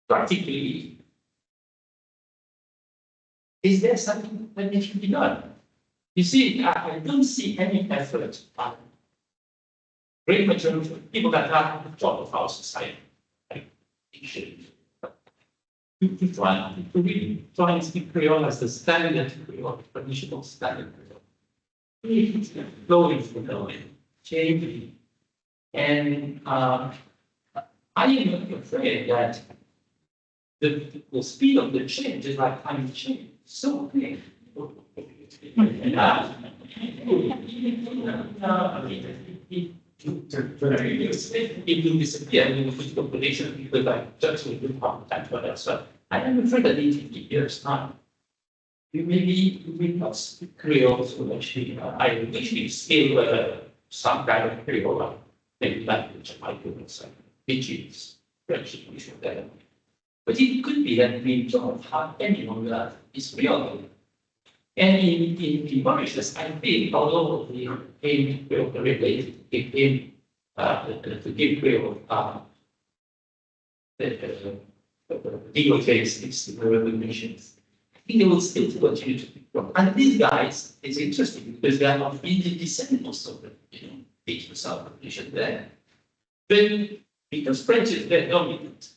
practically, is there something that needs to be done? You see, I don't see any effort by great majority of people that are at the top of our society. To try to really try and speak Creole as the standard Creole, traditional standard Creole. It's flowing from changing. And I am afraid that the speed of the change is like climate change. So big. It will disappear in the population people like just will do time for that. So I am afraid that in 50 years' time, we will not speak Creole so much. I wish we still some kind of Creole, maybe language, I could say, Pidgins, French, English, whatever. But it could be that we don't have anyone that is Creole. And in Mauritius, I think, although the aim will regulate, the aim to give Creole the legal case, it's the regulations. I think they will still continue to be wrong. And these guys, it's interesting because they are not really descendants of the, 80% population there. But because French is very dominant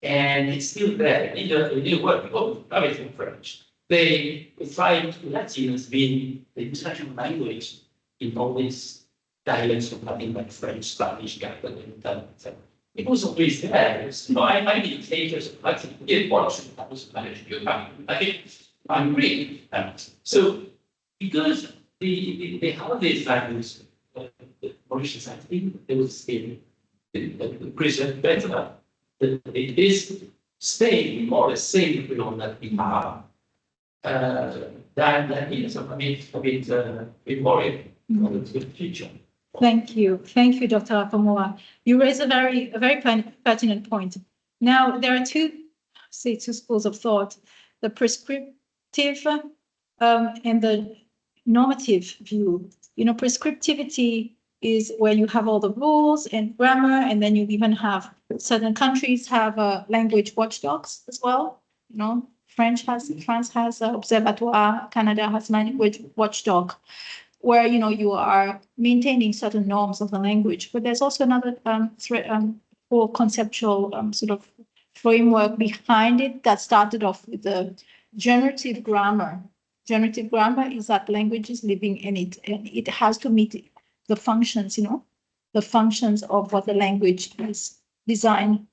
and it's still there, they work everything French. They find Latin as being the international language in all these dialects of Latin, like French, Spanish, Catalan, etc. It was always there. I did takers of Latin, did watch it, I was managed to I'm Greek. So, because they have these languages, the Mauritius, I think there was the present better. It is staying more or less same that we have. That is a bit worrying for the future. Thank you, Dr. Akamora. You raise a very pertinent point. Now, there are two schools of thought: the prescriptive and the normative view. Prescriptivity is where you have all the rules and grammar, and then you even have certain countries have language watchdogs as well. France has Observatoire, Canada has language watchdog, where you are maintaining certain norms of the language. But there's also another whole conceptual sort of framework behind it that started off with the generative grammar. Generative grammar is that language is living in it, and it has to meet the functions, the functions of what the language is design.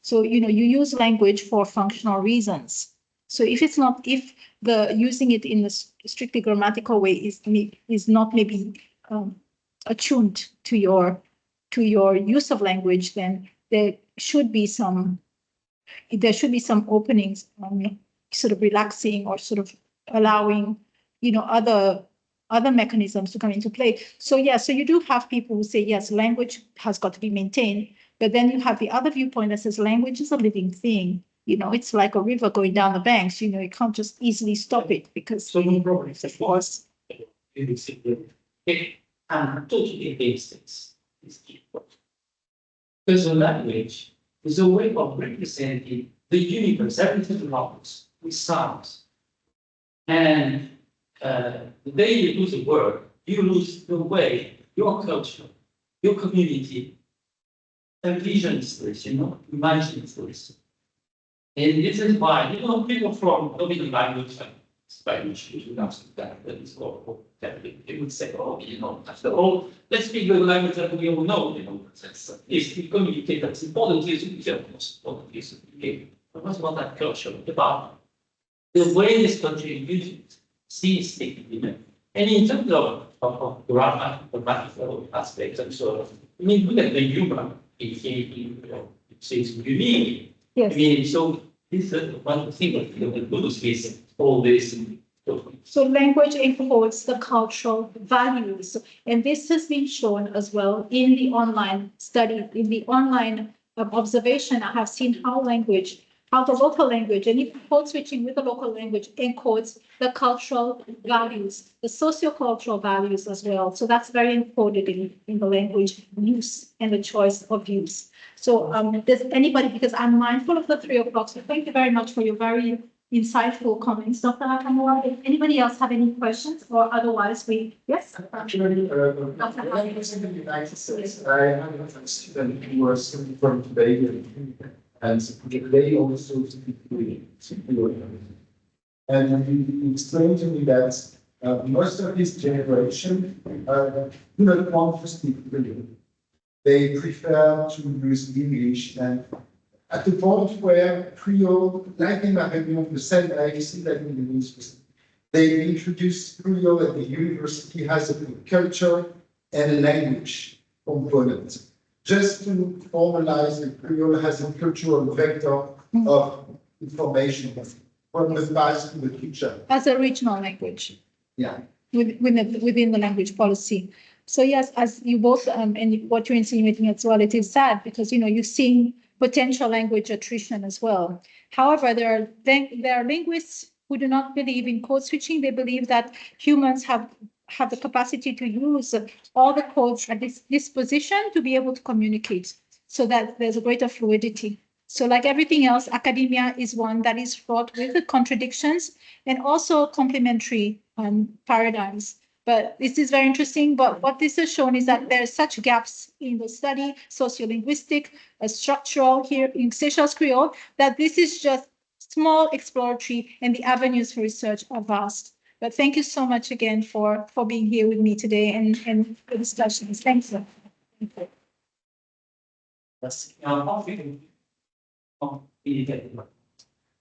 So, you use language for functional reasons. So if the using it in a strictly grammatical way is not maybe attuned to your use of language, then there should be some openings on sort of relaxing or sort of allowing, other mechanisms to come into play. So so you do have people who say, yes, language has got to be maintained, but then you have the other viewpoint that says language is a living thing. It's like a river going down the banks. You can't just easily stop it because no problem. it's a force. I'm totally against this. Because the language is a way of representing the universe, everything around us, with sounds. And the day you lose a word, you lose the way your culture, your community envisions this, imagines this. And this is why, people from dominant language like Spanish, which would ask that is called Catholic, they would say, after all, let's speak the language that we all know, is to communicate. That's important to communicate, of course, important to communicate. But what's about that culture, about the way this country uses, sees things, and in terms of grammatical aspects and so on, look at the humor, it's unique. Yes. So this is one thing that the Buddhist is all this. So language encodes the cultural values, and this has been shown as well in the online study, in the online observation. I have seen how the local language, and even code switching with the local language encodes the cultural values, the sociocultural values as well. So that's very encoded in the language use and the choice of use. So does anybody, because I'm mindful of the 3 o'clock, so thank you very much for your very insightful comments, Dr. Nakamura. If anybody else have any questions, or otherwise yes? Actually, when I was in the United States, I had a student who was from Tobago, and they also speak fluent. And he explained to me that most of his generation do not want to speak fluent. They prefer to use English, and at the point where Creole, like in La Réunion, the same, I see that in the news, they introduced Creole at the university has a culture and a language component. Just to formalize the Creole has a cultural vector of information from the past to the future. As a regional language. Yeah. Within the language policy. So yes, as you both, and what you're insinuating as well, it is sad because, you're seeing potential language attrition as well. However, there are linguists who do not believe in code switching. They believe that humans have the capacity to use all the codes at this disposition to be able to communicate so that there's a greater fluidity. So like everything else, academia is one that is fraught with contradictions and also complementary paradigms. But this is very interesting. But what this has shown is that there are such gaps in the study, sociolinguistic, structural here in Seychelles Creole, that this is just small exploratory and the avenues for research are vast. But thank you so much again for being here with me today and the discussions. Thanks.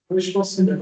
Which was in the